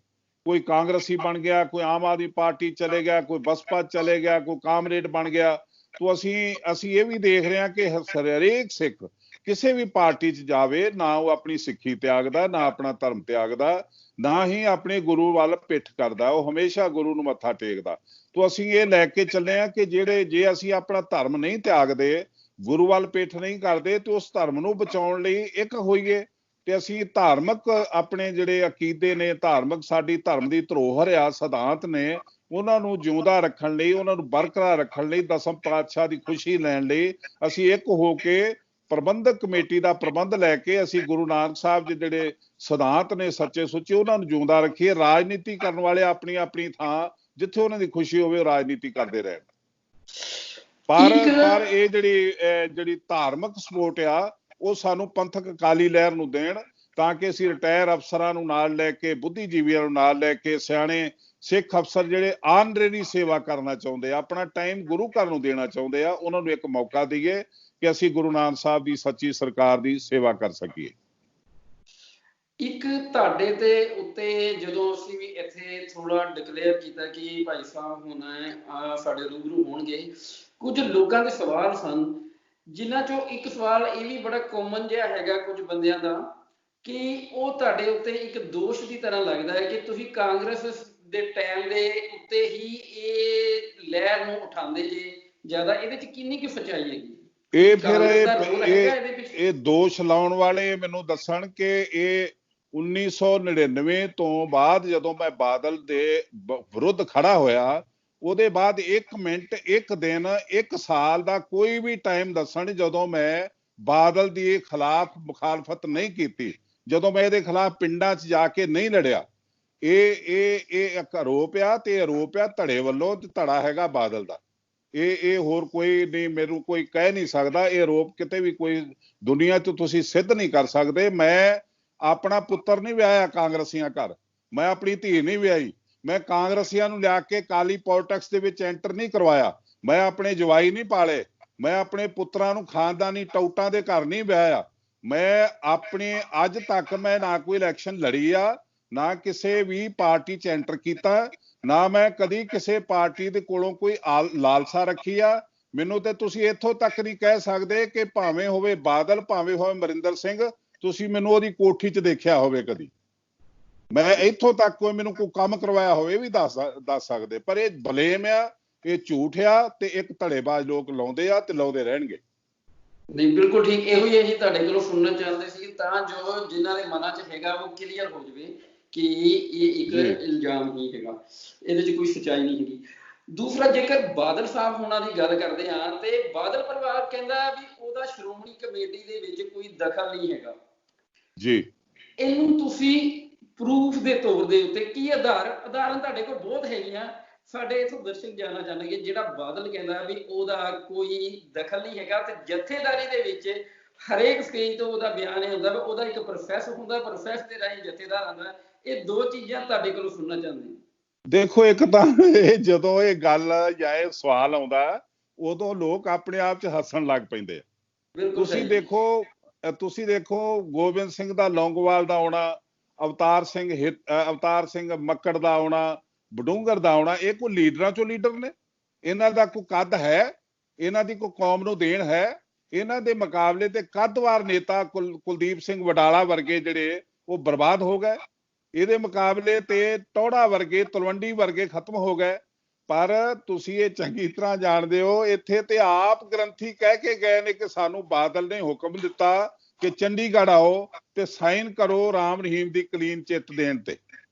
ਕੋਈ ਕਾਂਗਰਸੀ ਬਣ ਗਿਆ, ਕੋਈ ਆਮ ਆਦਮੀ ਪਾਰਟੀ ਚਲੇ ਗਿਆ, ਕੋਈ ਬਸਪਾ ਚਲੇ ਗਿਆ, ਕੋਈ ਕਾਮਰੇਡ ਬਣ ਗਿਆ। ਤੋਂ ਅਸੀਂ ਇਹ ਵੀ ਦੇਖ ਰਹੇ ਹਾਂ ਕਿ ਹਰੇਕ ਸਿੱਖ ਕਿਸੇ ਵੀ ਪਾਰਟੀ 'ਚ ਜਾਵੇ, ਨਾ ਉਹ ਆਪਣੀ ਸਿੱਖੀ ਤਿਆਗਦਾ, ਨਾ ਆਪਣਾ ਧਰਮ ਤਿਆਗਦਾ, ਨਾ ਹੀ ਆਪਣੇ ਗੁਰੂ ਵੱਲ ਪਿੱਠ ਕਰਦਾ। ਉਹ ਹਮੇਸ਼ਾ ਗੁਰੂ ਨੂੰ ਮੱਥਾ ਟੇਕਦਾ। ਤੋਂ ਅਸੀਂ ਇਹ ਲੈ ਕੇ ਚੱਲੇ ਹਾਂ ਕਿ ਜੇ ਅਸੀਂ ਆਪਣਾ ਧਰਮ ਨਹੀਂ ਤਿਆਗਦੇ, ਗੁਰੂ ਵੱਲ ਪਿੱਠ ਨਹੀਂ ਕਰਦੇ, ਤੇ ਉਸ ਧਰਮ ਨੂੰ ਬਚਾਉਣ ਲਈ ਇੱਕ ਹੋਈਏ। ਤੇ ਅਸੀਂ ਧਾਰਮਿਕ ਆਪਣੇ ਜਿਹੜੇ ਅਕੀਦੇ ਨੇ, ਧਾਰਮਿਕ ਸਾਡੀ ਧਰਮ ਦੀ ਧਰੋਹਰ ਆ, ਸਿਧਾਂਤ ਨੇ, ਉਹਨਾਂ ਨੂੰ ਜਿਉਂਦਾ ਰੱਖਣ ਲਈ, ਉਹਨਾਂ ਨੂੰ ਬਰਕਰਾਰ ਰੱਖਣ ਲਈ, ਦਸਮ ਪਾਤਸ਼ਾਹ ਦੀ ਖੁਸ਼ੀ ਲੈਣ ਲਈ ਅਸੀਂ ਇੱਕ ਹੋ ਕੇ ਪ੍ਰਬੰਧਕ ਕਮੇਟੀ ਦਾ ਪ੍ਰਬੰਧ ਲੈ ਕੇ ਅਸੀਂ ਗੁਰੂ ਨਾਨਕ ਸਾਹਿਬ ਦੇ ਜਿਹੜੇ ਸਿਧਾਂਤ ਨੇ ਸੱਚੇ ਸੁੱਚੇ ਉਹਨਾਂ ਨੂੰ ਜਿਉਂਦਾ ਰੱਖੀਏ। ਰਾਜਨੀਤੀ ਕਰਨ ਵਾਲੇ ਆਪਣੀ ਆਪਣੀ ਥਾਂ ਜਿੱਥੇ ਉਹਨਾਂ ਦੀ ਖੁਸ਼ੀ ਹੋਵੇ ਉਹ ਰਾਜਨੀਤੀ ਕਰਦੇ ਰਹਿਣ। ਪਰ ਇਹ ਜਿਹੜੀ ਧਾਰਮਿਕ ਸਪੋਰਟ ਆ ਉਹ ਸਾਨੂੰ ਪੰਥਕ ਅਕਾਲੀ ਲਹਿਰ ਨੂੰ ਦੇਣ, ਤਾਂ ਕਿ ਅਸੀਂ ਰਿਟਾਇਰ ਅਫਸਰਾਂ ਨੂੰ ਨਾਲ ਲੈ ਕੇ, ਬੁੱਧੀਜੀਵੀਆਂ ਨੂੰ ਨਾਲ ਲੈ ਕੇ, ਸਿਆਣੇ ਸਿੱਖ ਅਫਸਰ ਜਿਹੜੇ ਆਨਰੇਰੀ ਸੇਵਾ ਕਰਨਾ ਚਾਹੁੰਦੇ ਆ, ਆਪਣਾ ਟਾਈਮ ਗੁਰੂ ਘਰ ਨੂੰ ਦੇਣਾ ਚਾਹੁੰਦੇ ਆ, ਉਹਨਾਂ ਨੂੰ ਇੱਕ ਮੌਕਾ ਦਈਏ ਕਿ ਅਸੀਂ ਗੁਰੂ ਨਾਨਕ ਸਾਹਿਬ ਦੀ ਸੱਚੀ ਸਰਕਾਰ ਦੀ ਸੇਵਾ ਕਰ ਸਕੀਏ। ਇੱਕ ਤੁਹਾਡੇ ਤੇ ਉੱਤੇ ਜਦੋਂ ਅਸੀਂ ਵੀ ਇੱਥੇ ਥੋੜਾ ਡਿਕਲੇਅਰ ਕੀਤਾ ਕਿ ਭਾਈ ਸਾਹਿਬ ਹੁਣ ਸਾਡੇ ਰੂਬਰੂ ਹੋਣਗੇ, ਕੁਝ ਲੋਕਾਂ ਦੇ ਸਵਾਲ ਸਨ, ਜਿਨ੍ਹਾਂ ਚੋਂ ਇੱਕ ਸਵਾਲ ਇਹ ਵੀ ਬੜਾ ਕਾਮਨ ਜਿਹਾ ਹੈਗਾ ਕੁਝ ਬੰਦਿਆਂ ਦਾ, ਕਿ ਉਹ ਤੁਹਾਡੇ ਉੱਤੇ ਇੱਕ ਦੋਸ਼ ਦੀ ਤਰ੍ਹਾਂ ਲੱਗਦਾ ਹੈ ਕਿ ਤੁਸੀਂ ਕਾਂਗਰਸ ਦੇ ਟਾਈਮ ਦੇ ਉੱਤੇ ਹੀ ਇਹ ਲਹਿਰ ਨੂੰ ਉਠਾਉਂਦੇ ਜੇ ਜ਼ਿਆਦਾ। ਇਹਦੇ ਚ ਕਿੰਨੀ ਕੁ ਸੱਚਾਈ ਹੈਗੀ? ਇਹ ਫਿਰ ਇਹ ਦੋਸ਼ ਲਾਉਣ ਵਾਲੇ ਮੈਨੂੰ ਦੱਸਣ ਕਿ ਇਹ 1999 ਤੋਂ ਬਾਅਦ ਜਦੋਂ ਮੈਂ ਬਾਦਲ ਦੇ ਵਿਰੁੱਧ ਖੜਾ ਹੋਇਆ, ਉਹਦੇ ਬਾਅਦ 1 ਮਿੰਟ 1 ਦਿਨ 1 ਸਾਲ ਦਾ ਕੋਈ ਵੀ ਟਾਈਮ ਦੱਸਣ ਜਦੋਂ ਮੈਂ ਬਾਦਲ ਦੀ ਖਿਲਾਫ ਮੁਖਾਲਫਤ ਨਹੀਂ ਕੀਤੀ, ਜਦੋਂ ਮੈਂ ਇਹਦੇ ਖਿਲਾਫ ਪਿੰਡਾਂ 'ਚ ਜਾ ਕੇ ਨਹੀਂ ਲੜਿਆ। ਇਹ ਇੱਕ ਆਰੋਪ ਆ, ਤੇ ਆਰੋਪ ਆ ਧੜੇ ਵੱਲੋਂ, ਤੇ ਧੜਾ ਹੈਗਾ ਬਾਦਲ ਦਾ। ਇਹ ਹੋਰ ਕੋਈ ਨਹੀਂ, ਮੈਨੂੰ ਕੋਈ ਕਹਿ ਨਹੀਂ ਸਕਦਾ। ਇਹ ਆਰੋਪ ਕਿਤੇ ਵੀ ਕੋਈ ਦੁਨੀਆ 'ਚ ਤੁਸੀਂ ਸਿੱਧ ਨਹੀਂ ਕਰ ਸਕਦੇ। ਮੈਂ ਆਪਣਾ ਪੁੱਤਰ ਨਹੀਂ ਵਿਆਹਿਆ ਕਾਂਗਰਸੀਆਂ ਘਰ, ਮੈਂ ਆਪਣੀ ਧੀ ਨਹੀਂ ਵਿਆਹੀ, ਮੈਂ ਕਾਂਗਰਸੀਆਂ ਨੂੰ ਲਿਆ ਕੇ ਕਾਲੀ ਪੋਲਿਟਿਕਸ ਦੇ ਵਿੱਚ ਐਂਟਰ ਨਹੀਂ ਕਰਵਾਇਆ, ਮੈਂ ਆਪਣੇ ਜਵਾਈ ਨਹੀਂ ਪਾਲੇ, ਮੈਂ ਆਪਣੇ ਪੁੱਤਰਾਂ ਨੂੰ ਖਾਨਦਾਨੀ ਟੌਟਾਂ ਦੇ ਘਰ ਨਹੀਂ ਵਿਆਹਿਆ। ਮੈਂ ਆਪਣੇ ਅੱਜ ਤੱਕ ਮੈਂ ਨਾ ਕੋਈ ਇਲੈਕਸ਼ਨ ਲੜੀ ਆ, ਨਾ ਕਿਸੇ ਵੀ ਪਾਰਟੀ 'ਚ ਐਂਟਰ ਕੀਤਾ, ਨਾ ਮੈਂ ਕਦੀ ਕਿਸੇ ਪਾਰਟੀ ਦੇ ਕੋਲੋਂ ਕੋਈ ਲਾਲਸਾ ਰੱਖੀ ਆ। ਮੈਨੂੰ ਤੇ ਤੁਸੀਂ ਇੱਥੋਂ ਤੱਕ ਨਹੀਂ ਕਹਿ ਸਕਦੇ ਕਿ ਭਾਵੇਂ ਹੋਵੇ ਬਾਦਲ, ਭਾਵੇਂ ਹੋਵੇ ਅਮਰਿੰਦਰ ਸਿੰਘ, ਤੁਸੀਂ ਮੈਨੂੰ ਉਹਦੀ ਕੋਠੀ 'ਚ ਦੇਖਿਆ ਹੋਵੇ ਕਦੀ। ਮੈਂ ਇੱਥੋਂ ਤੱਕ ਕੋਈ ਮੈਨੂੰ ਕੋਈ ਕੰਮ ਕਰਵਾਇਆ ਹੋਵੇ ਵੀ ਦੱਸ ਸਕਦੇ। ਪਰ ਇਹ ਬਲੇਮ ਆ, ਇਹ ਝੂਠ ਆ, ਤੇ ਇੱਕ ਧੜੇਬਾਜ਼ ਲੋਕ ਲਾਉਂਦੇ ਆ ਤੇ ਲਾਉਂਦੇ ਰਹਿਣਗੇ। ਨਹੀਂ, ਬਿਲਕੁਲ ਠੀਕ। ਇਹੋ ਹੀ ਅਸੀਂ ਤੁਹਾਡੇ ਕੋਲੋਂ ਸੁਣਨਾ ਚਾਹੁੰਦੇ ਸੀ, ਤਾਂ ਜੋ ਜਿਨ੍ਹਾਂ ਦੇ ਮਨਾਂ 'ਚ ਹੈਗਾ ਉਹ ਕਲੀਅਰ ਹੋ ਜਾਵੇ ਕਿ ਇਹ ਇੱਕ ਇਲਜ਼ਾਮ ਹੀ ਹੈਗਾ, ਇਹਦੇ 'ਚ ਕੋਈ ਸੱਚਾਈ ਨਹੀਂ ਹੈਗੀ। ਦੂਸਰਾ, ਜੇਕਰ ਬਾਦਲ ਸਾਹਿਬ ਹੋਣਾ ਦੀ ਗੱਲ ਕਰਦੇ ਹਾਂ, ਤੇ ਬਾਦਲ ਪਰਿਵਾਰ ਕਹਿੰਦਾ ਵੀ ਉਹਦਾ ਸ਼੍ਰੋਮਣੀ ਕਮੇਟੀ ਦੇ ਵਿੱਚ ਕੋਈ ਦਖਲ ਨਹੀਂ ਹੈਗਾ ਜੀ। ਇਹਨੂੰ ਤੁਸੀਂ ਪ੍ਰੂਫ ਦੇ ਤੌਰ ਦੇ ਉੱਤੇ ਕੀ ਉਦਾਹਰਨ ਤੁਹਾਡੇ ਕੋਲ ਬਹੁਤ ਹੈਗੀਆਂ, ਸਾਡੇ ਇੱਥੋਂ ਦਰਸ਼ਕ ਜਾਣਨਾ ਚਾਹੁੰਦੇ ਜਿਹੜਾ ਬਾਦਲ ਕਹਿੰਦਾ ਵੀ ਉਹਦਾ ਕੋਈ ਦਖਲ ਨਹੀਂ ਹੈਗਾ, ਤੇ ਜਥੇਦਾਰੀ ਦੇ ਵਿੱਚ ਹਰੇਕ ਸਟੇਜ ਤੋਂ ਉਹਦਾ ਬਿਆਨ ਇਹ ਹੁੰਦਾ ਵੀ ਉਹਦਾ ਇੱਕ ਪ੍ਰੋਸੈਸ ਹੁੰਦਾ, ਪ੍ਰੋਸੈਸ ਦੇ ਰਾਹੀਂ ਜਥੇਦਾਰ ਆਉਂਦਾ। ਇਹ ਦੋ ਚੀਜ਼ਾਂ ਤੁਹਾਡੇ ਕੋਲੋਂ ਸੁਣਨਾ ਚਾਹੁੰਦੇ ਹਾਂ। ਦੇਖੋ, ਇੱਕ ਤਾਂ ਜਦੋਂ ਇਹ ਗੱਲ ਜਾਂ ਇਹ ਸਵਾਲ ਆਉਂਦਾ, ਉਦੋਂ ਲੋਕ ਆਪਣੇ ਆਪ 'ਚ ਹੱਸਣ ਲੱਗ ਪੈਂਦੇ ਆ। ਤੁਸੀਂ ਦੇਖੋ ਗੋਬਿੰਦ ਸਿੰਘ ਦਾ ਲੌਂਗੋਵਾਲ ਦਾ ਆਉਣਾ, ਅਵਤਾਰ ਸਿੰਘ ਮੱਕੜ ਦਾ ਆਉਣਾ, ਬਡੂੰਗਰ ਦਾ ਆਉਣਾ, ਇਹ ਕੋਈ ਲੀਡਰਾਂ ਚੋਂ ਲੀਡਰ ਨੇ? ਇਹਨਾਂ ਦਾ ਕੋਈ ਕੱਦ ਹੈ? ਇਹਨਾਂ ਦੀ ਕੋਈ ਕੌਮ ਨੂੰ ਦੇਣ ਹੈ? ਇਹਨਾਂ ਦੇ ਮੁਕਾਬਲੇ ਤੇ ਕੱਦਵਾਰ ਨੇਤਾ ਕੁਲਦੀਪ ਸਿੰਘ ਵਡਾਲਾ ਵਰਗੇ ਜਿਹੜੇ ਉਹ ਬਰਬਾਦ ਹੋ ਗਏ। ਇਹਦੇ ਮੁਕਾਬਲੇ ਤੇ ਟੌੜਾ ਵਰਗੇ, ਤਲਵੰਡੀ ਵਰਗੇ ਖਤਮ ਹੋ ਗਏ। ਪਰ ਤੁਸੀਂ ਇਹ ਚੰਗੀ ਤਰ੍ਹਾਂ ਜਾਣਦੇ ਹੋ, ਇੱਥੇ ਤੇ ਆਪ ਗ੍ਰੰਥੀ ਕਹਿ ਕੇ ਗਏ ਨੇ ਕਿ ਸਾਨੂੰ ਬਾਦਲ ਨੇ ਹੁਕਮ ਦਿੱਤਾ ਕਿ ਚੰਡੀਗੜ੍ਹ ਆਓ ਤੇ ਸਾਈਨ ਕਰੋ ਰਾਮ ਰਹੀਮ ਦੀ ਕਲੀਨ ਚਿੱਟ ਦੇਣ ਤੇ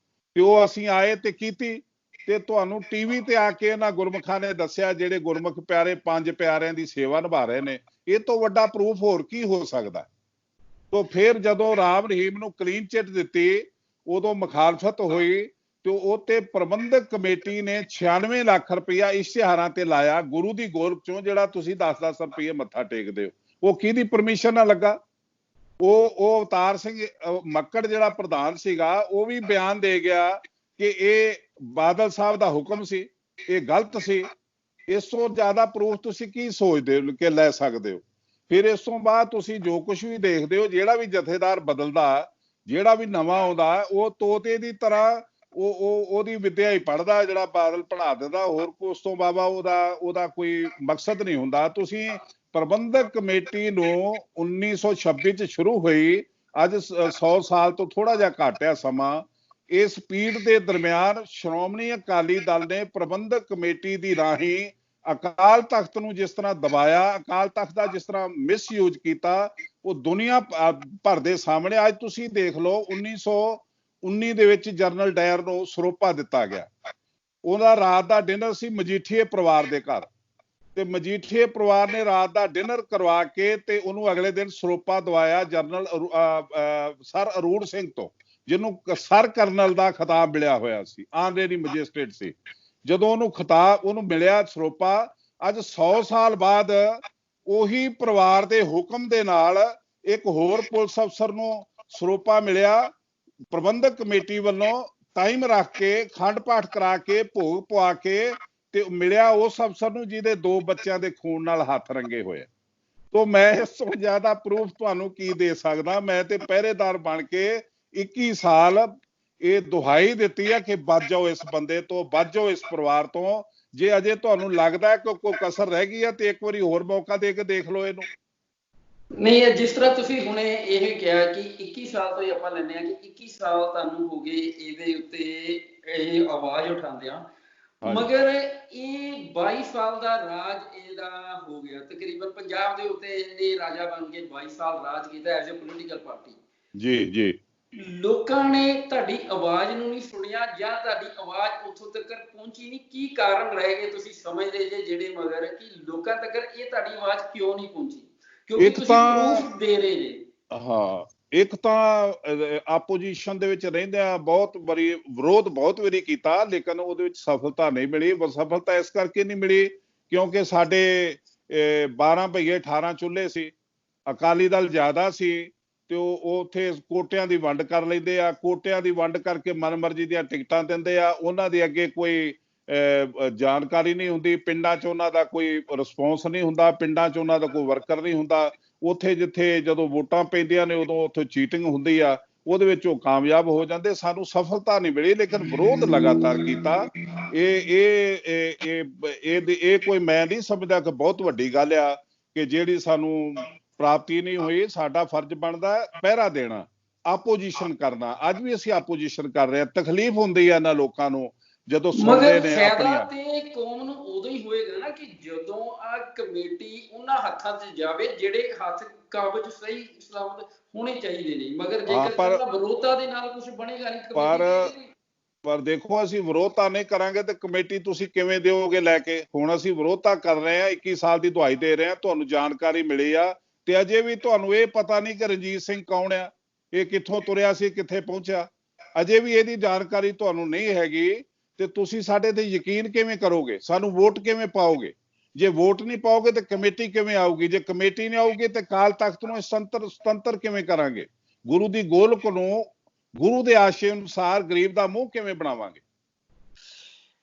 ਉਹ ਅਸੀਂ ਆਏ ਤੇ ਕੀਤੀ। ਤੇ ਤੁਹਾਨੂੰ ਟੀਵੀ ਤੇ ਆ ਕੇ ਇਹਨਾਂ ਗੁਰਮੁਖਾਂ ਨੇ ਦੱਸਿਆ, ਜਿਹੜੇ ਗੁਰਮੁਖ ਪਿਆਰੇ 5 ਪਿਆਰਿਆਂ ਦੀ ਸੇਵਾ ਨਿਭਾ ਰਹੇ ਨੇ, ਇਹ ਤੋਂ ਵੱਡਾ ਪ੍ਰੂਫ ਹੋਰ ਕੀ ਹੋ ਸਕਦਾ? ਤੋਂ ਫਿਰ ਜਦੋਂ ਰਾਮ ਰਹੀਮ ਨੂੰ ਕਲੀਨ ਚਿੱਟ ਦਿੱਤੀ, ਉਦੋਂ ਮੁਖਾਲਫਤ ਹੋਈ, ਤੇ ਉਹ ਤੇ ਪ੍ਰਬੰਧਕ ਕਮੇਟੀ ਨੇ 96 ਲੱਖ ਰੁਪਇਆ ਇਸ਼ਤਿਹਾਰਾਂ ਤੇ ਲਾਇਆ। ਗੁਰੂ ਦੀ ਗੋਲਕ ਚੋਂ ਜਿਹੜਾ ਤੁਸੀਂ 10-10 ਰੁਪਏ ਮੱਥਾ ਟੇਕਦੇ ਹੋ, ਉਹ ਕਿਹਦੀ ਪਰਮਿਸ਼ਨ ਨਾਲ ਲੱਗਾ? ਉਹ ਅਵਤਾਰ ਸਿੰਘ ਮੱਕੜ ਜਿਹੜਾ ਪ੍ਰਧਾਨ ਸੀਗਾ, ਉਹ ਵੀ ਬਿਆਨ ਦੇ ਗਿਆ ਕਿ ਇਹ ਬਾਦਲ ਸਾਹਿਬ ਦਾ ਹੁਕਮ ਸੀ, ਇਹ ਗਲਤ ਸੀ। ਇਸ ਤੋਂ ਜ਼ਿਆਦਾ ਪ੍ਰੂਫ ਤੁਸੀਂ ਕੀ ਸੋਚਦੇ ਹੋ ਕਿ ਲੈ ਸਕਦੇ ਹੋ? ਫਿਰ ਇਸ ਤੋਂ ਬਾਅਦ ਤੁਸੀਂ ਜੋ ਕੁਝ ਵੀ ਦੇਖਦੇ ਹੋ, ਜਿਹੜਾ ਵੀ ਜਥੇਦਾਰ ਬਦਲਦਾ, ਜਿਹੜਾ ਵੀ ਨਵਾਂ ਆਉਂਦਾ, ਉਹ ਤੋਤੇ ਦੀ ਤਰ੍ਹਾਂ ਉਹਦੀ ਵਿੱਦਿਆ ਹੀ ਪੜ੍ਹਦਾ, ਜਿਹੜਾ ਬਾਦਲ ਪੜ੍ਹਾ ਦਿੰਦਾ। ਹੋਰ ਉਸ ਤੋਂ ਬਾਅਦ ਉਹਦਾ ਕੋਈ ਮਕਸਦ ਨਹੀਂ ਹੁੰਦਾ। ਤੁਸੀਂ ਪ੍ਰਬੰਧਕ ਕਮੇਟੀ ਨੂੰ 1926 ਚ ਸ਼ੁਰੂ ਹੋਈ, ਅੱਜ 100 ਸਾਲ ਤੋਂ ਥੋੜਾ ਜਿਹਾ ਘੱਟ ਆ ਸਮਾਂ। ਇਸ ਪੀੜ ਦੇ ਦਰਮਿਆਨ ਸ਼੍ਰੋਮਣੀ ਅਕਾਲੀ ਦਲ ਨੇ ਪ੍ਰਬੰਧਕ ਕਮੇਟੀ ਦੀ ਰਾਹੀਂ ਅਕਾਲ ਤਖਤ ਨੂੰ ਜਿਸ ਤਰ੍ਹਾਂ ਦਬਾਇਆ, ਅਕਾਲ ਤਖਤ ਦਾ ਜਿਸ ਤਰ੍ਹਾਂ ਮਿਸਯੂਜ ਕੀਤਾ, ਉਹ ਦੁਨੀਆ ਭਰ ਦੇ ਸਾਹਮਣੇ। ਅੱਜ ਤੁਸੀਂ ਦੇਖ ਲਓ, 1919 ਦੇ ਵਿੱਚ ਜਨਰਲ ਡਾਇਰ ਨੂੰ ਸਰੋਪਾ ਦਿੱਤਾ ਗਿਆ। ਉਹਦਾ ਰਾਤ ਦਾ ਡਿਨਰ ਸੀ ਮਜੀਠੀਏ ਪਰਿਵਾਰ ਦੇ ਘਰ। ਤੇ ਮਜੀਠੀਏ ਪਰਿਵਾਰ ਨੇ ਰਾਤ ਦਾ ਡਿਨਰ ਕਰਵਾ ਕੇ ਤੇ ਉਹਨੂੰ ਅਗਲੇ ਦਿਨ ਸਰੋਪਾ ਦਵਾਇਆ ਜਨਰਲ ਸਰ ਅਰੂੜ ਸਿੰਘ ਤੋਂ, ਜਿਹਨੂੰ ਸਰ ਕਰਨਲ ਦਾ ਖਿਤਾਬ ਮਿਲਿਆ ਹੋਇਆ ਸੀ, ਆਨਰੇਰੀ ਮੈਜਿਸਟ੍ਰੇਟ ਸੀ। ਜਦੋਂ ਉਹਨੂੰ ਖਿਤਾਬ ਉਹਨੂੰ ਮਿਲਿਆ ਸਰੋਪਾ, ਅੱਜ 100 ਸਾਲ ਬਾਅਦ ਉਹੀ ਪਰਿਵਾਰ ਦੇ ਹੁਕਮ ਦੇ ਨਾਲ ਇੱਕ ਹੋਰ ਪੁਲਿਸ ਅਫਸਰ ਨੂੰ ਸਰੋਪਾ ਮਿਲਿਆ, ਪ੍ਰਬੰਧਕ ਕਮੇਟੀ ਵੱਲੋਂ ਟਾਈਮ ਰੱਖ ਕੇ ਖੰਡ ਪਾਠ ਕਰਾ ਕੇ ਭੋਗ ਪਵਾ ਕੇ ਤੇ ਮਿਲਿਆ ਉਸ ਅਫਸਰ ਨੂੰ ਜਿਹਦੇ 2 ਬੱਚਿਆਂ ਦੇ ਖੂਨ ਨਾਲ ਹੱਥ ਰੰਗੇ ਹੋਏ। ਤੋਂ ਮੈਂ ਇਸ ਤੋਂ ਜ਼ਿਆਦਾ ਪ੍ਰੂਫ ਤੁਹਾਨੂੰ ਕੀ ਦੇ ਸਕਦਾ। ਮੈਂ ਤੇ ਪਹਿਰੇਦਾਰ ਬਣ ਕੇ 21 ਸਾਲ ਇਹ ਦੁਹਾਈ ਦਿੱਤੀ ਹੈ ਕਿ ਬਚ ਜਾਓ ਇਸ ਬੰਦੇ ਤੋਂ, ਬਚ ਜਾਓ ਇਸ ਪਰਿਵਾਰ ਤੋਂ। ਜੇ ਅਜੇ ਤੁਹਾਨੂੰ ਲੱਗਦਾ ਕਿ ਕੋਈ ਕਸਰ ਰਹਿ ਗਈ ਹੈ ਤੇ ਇੱਕ ਵਾਰੀ ਹੋਰ ਮੌਕਾ ਦੇ ਕੇ ਦੇਖ ਲਓ ਇਹਨੂੰ। ਨਹੀਂ, ਜਿਸ ਤਰ੍ਹਾਂ ਤੁਸੀਂ ਹੁਣੇ ਇਹ ਕਿਹਾ ਕਿ 21 ਸਾਲ ਤੋਂ ਹੀ ਆਪਾਂ ਲੈਂਦੇ ਹਾਂ ਕਿ 21 ਸਾਲ ਤੁਹਾਨੂੰ ਹੋ ਗਏ ਇਹਦੇ ਉੱਤੇ ਇਹ ਆਵਾਜ਼ ਉਠਾਉਂਦਿਆਂ, ਮਗਰ ਇਹ 22 ਸਾਲ ਦਾ ਰਾਜ ਇਹਦਾ ਹੋ ਗਿਆ ਤਕਰੀਬਨ ਪੰਜਾਬ ਦੇ ਉੱਤੇ। ਇਹਨੇ ਰਾਜਾ ਬਣ ਕੇ 22 ਸਾਲ ਰਾਜ ਕੀਤਾ ਐਜ਼ ਅ ਪੋਲੀਟੀਕਲ ਪਾਰਟੀ। ਜੀ ਜੀ, ਲੋਕਾਂ ਨੇ ਤੁਹਾਡੀ ਆਵਾਜ਼ ਨੂੰ ਨਹੀਂ ਸੁਣਿਆ ਜਾਂ ਤੁਹਾਡੀ ਆਵਾਜ਼ ਉੱਥੋਂ ਤੱਕ ਪਹੁੰਚੀ ਨਹੀਂ? ਕੀ ਕਾਰਨ ਰਹਿ ਗਏ ਤੁਸੀਂ ਸਮਝਦੇ ਜੇ ਜਿਹੜੇ ਮਗਰ ਕਿ ਲੋਕਾਂ ਤੱਕ ਇਹ ਤੁਹਾਡੀ ਆਵਾਜ਼ ਕਿਉਂ ਨਹੀਂ ਪਹੁੰਚੀ? ਕਿਉਂਕਿ ਤੁਸੀਂ ਪ੍ਰੂਫ ਦੇ ਰਹੇ ਜੇ। ਹਾਂ, ਇੱਕ ਤਾਂ ਆਪੋਜੀਸ਼ਨ ਦੇ ਵਿੱਚ ਰਹਿੰਦਿਆਂ ਬਹੁਤ ਵਾਰੀ ਵਿਰੋਧ ਬਹੁਤ ਵਾਰੀ ਕੀਤਾ, ਲੇਕਿਨ ਉਹਦੇ ਵਿੱਚ ਸਫਲਤਾ ਨਹੀਂ ਮਿਲੀ। ਸਫਲਤਾ ਇਸ ਕਰਕੇ ਨਹੀਂ ਮਿਲੀ ਕਿਉਂਕਿ ਸਾਡੇ 12 ਭਈਏ 18 ਚੁੱਲ੍ਹੇ ਸੀ, ਅਕਾਲੀ ਦਲ ਜ਼ਿਆਦਾ ਸੀ ਤੇ ਉਹ ਉੱਥੇ ਕੋਟਿਆਂ ਦੀ ਵੰਡ ਕਰ ਲੈਂਦੇ ਆ। ਕੋਟਿਆਂ ਦੀ ਵੰਡ ਕਰਕੇ ਮਨਮਰਜ਼ੀ ਦੀਆਂ ਟਿਕਟਾਂ ਦਿੰਦੇ ਆ। ਉਹਨਾਂ ਦੇ ਅੱਗੇ ਕੋਈ ਜਾਣਕਾਰੀ ਨਹੀਂ ਹੁੰਦੀ, ਪਿੰਡਾਂ 'ਚ ਉਹਨਾਂ ਦਾ ਕੋਈ ਰਿਸਪੌਂਸ ਨਹੀਂ ਹੁੰਦਾ, ਪਿੰਡਾਂ 'ਚ ਉਹਨਾਂ ਦਾ ਕੋਈ ਵਰਕਰ ਨਹੀਂ ਹੁੰਦਾ। ਉੱਥੇ ਜਿੱਥੇ ਜਦੋਂ ਵੋਟਾਂ ਪੈਂਦੀਆਂ ਨੇ ਉਦੋਂ ਉੱਥੇ ਚੀਟਿੰਗ ਹੁੰਦੀ ਆ, ਉਹਦੇ ਵਿੱਚ ਉਹ ਕਾਮਯਾਬ ਹੋ ਜਾਂਦੇ। ਸਾਨੂੰ ਸਫਲਤਾ ਨਹੀਂ ਮਿਲੀ, ਲੇਕਿਨ ਵਿਰੋਧ ਲਗਾਤਾਰ ਕੀਤਾ। ਇਹ ਕੋਈ ਮੈਂ ਨਹੀਂ ਸਮਝਦਾ ਕਿ ਬਹੁਤ ਵੱਡੀ ਗੱਲ ਆ ਕਿ ਜਿਹੜੀ ਸਾਨੂੰ ਪ੍ਰਾਪਤੀ ਨਹੀਂ ਹੋਈ। ਸਾਡਾ ਫਰਜ਼ ਬਣਦਾ ਪਹਿਰਾ ਦੇਣਾ, ਆਪੋਜੀਸ਼ਨ ਕਰਨਾ। ਅੱਜ ਵੀ ਅਸੀਂ ਆਪੋਜੀਸ਼ਨ ਕਰ ਰਹੇ ਹਾਂ। ਤਕਲੀਫ ਹੁੰਦੀ ਆ ਇਹਨਾਂ ਲੋਕਾਂ ਨੂੰ ਜਦੋਂ ਸੁਣਦੇ ਨੇ ਆਪਣੀਆਂ। ਤੇ ਕੌਮ ਨੂੰ ਉਦੋਂ ਹੀ ਹੋਏਗਾ ਨਾ ਕਿ ਜਦੋਂ ਆ ਕਮੇਟੀ ਉਹਨਾਂ ਹੱਥਾਂ 'ਚ ਜਾਵੇ ਜਿਹੜੇ ਹੱਥ ਕਾਬਜ਼ ਸਹੀ ਸਲਾਮਤ ਹੋਣੇ ਚਾਹੀਦੇ ਨੇ। ਮਗਰ ਜੇਕਰ ਵਿਰੋਧਤਾ ਦੇ ਨਾਲ ਕੁਝ ਬਣੇਗਾ ਨਹੀਂ। ਪਰ ਦੇਖੋ, ਅਸੀਂ ਵਿਰੋਧਤਾ ਨਹੀਂ ਕਰਾਂਗੇ ਤੇ ਕਮੇਟੀ ਤੁਸੀਂ ਕਿਵੇਂ ਦਿਓਗੇ ਲੈ ਕੇ? ਹੁਣ ਅਸੀਂ ਵਿਰੋਧਤਾ ਕਰ ਰਹੇ ਹਾਂ, 21 ਸਾਲ ਦੀ ਦੁਹਾਈ ਦੇ ਰਹੇ ਹਾਂ, ਤੁਹਾਨੂੰ ਜਾਣਕਾਰੀ ਮਿਲੀ ਆ ਤੇ ਅਜੇ ਵੀ ਤੁਹਾਨੂੰ ਇਹ ਪਤਾ ਨਹੀਂ ਕਿ ਰਣਜੀਤ ਸਿੰਘ ਕੌਣ ਆ, ਇਹ ਕਿੱਥੋਂ ਤੁਰਿਆ ਸੀ, ਕਿੱਥੇ ਪਹੁੰਚਿਆ। ਅਜੇ ਵੀ ਇਹਦੀ ਜਾਣਕਾਰੀ ਤੁਹਾਨੂੰ ਨਹੀਂ ਹੈਗੀ ਤੇ ਤੁਸੀਂ ਸਾਡੇ ਤੇ ਯਕੀਨ ਕਿਵੇਂ ਕਰੋਗੇ? ਸਾਨੂੰ ਵੋਟ ਕਿਵੇਂ ਪਾਓਗੇ? ਜੇ ਵੋਟ ਨਹੀਂ ਪਾਓਗੇ ਤੇ ਕਮੇਟੀ ਕਿਵੇਂ ਆਊਗੀ? ਜੇ ਕਮੇਟੀ ਨਹੀਂ ਆਊਗੀ ਤੇ ਕਾਲ ਤਖਤ ਨੂੰ ਸੁਤੰਤਰ ਕਿਵੇਂ ਕਰਾਂਗੇ? ਗੁਰੂ ਦੀ ਗੋਲਕ ਨੂੰ ਗੁਰੂ ਦੇ ਆਸ਼ੇ ਅਨੁਸਾਰ ਗਰੀਬ ਦਾ ਮੂੰਹ ਕਿਵੇਂ ਬਣਾਵਾਂਗੇ?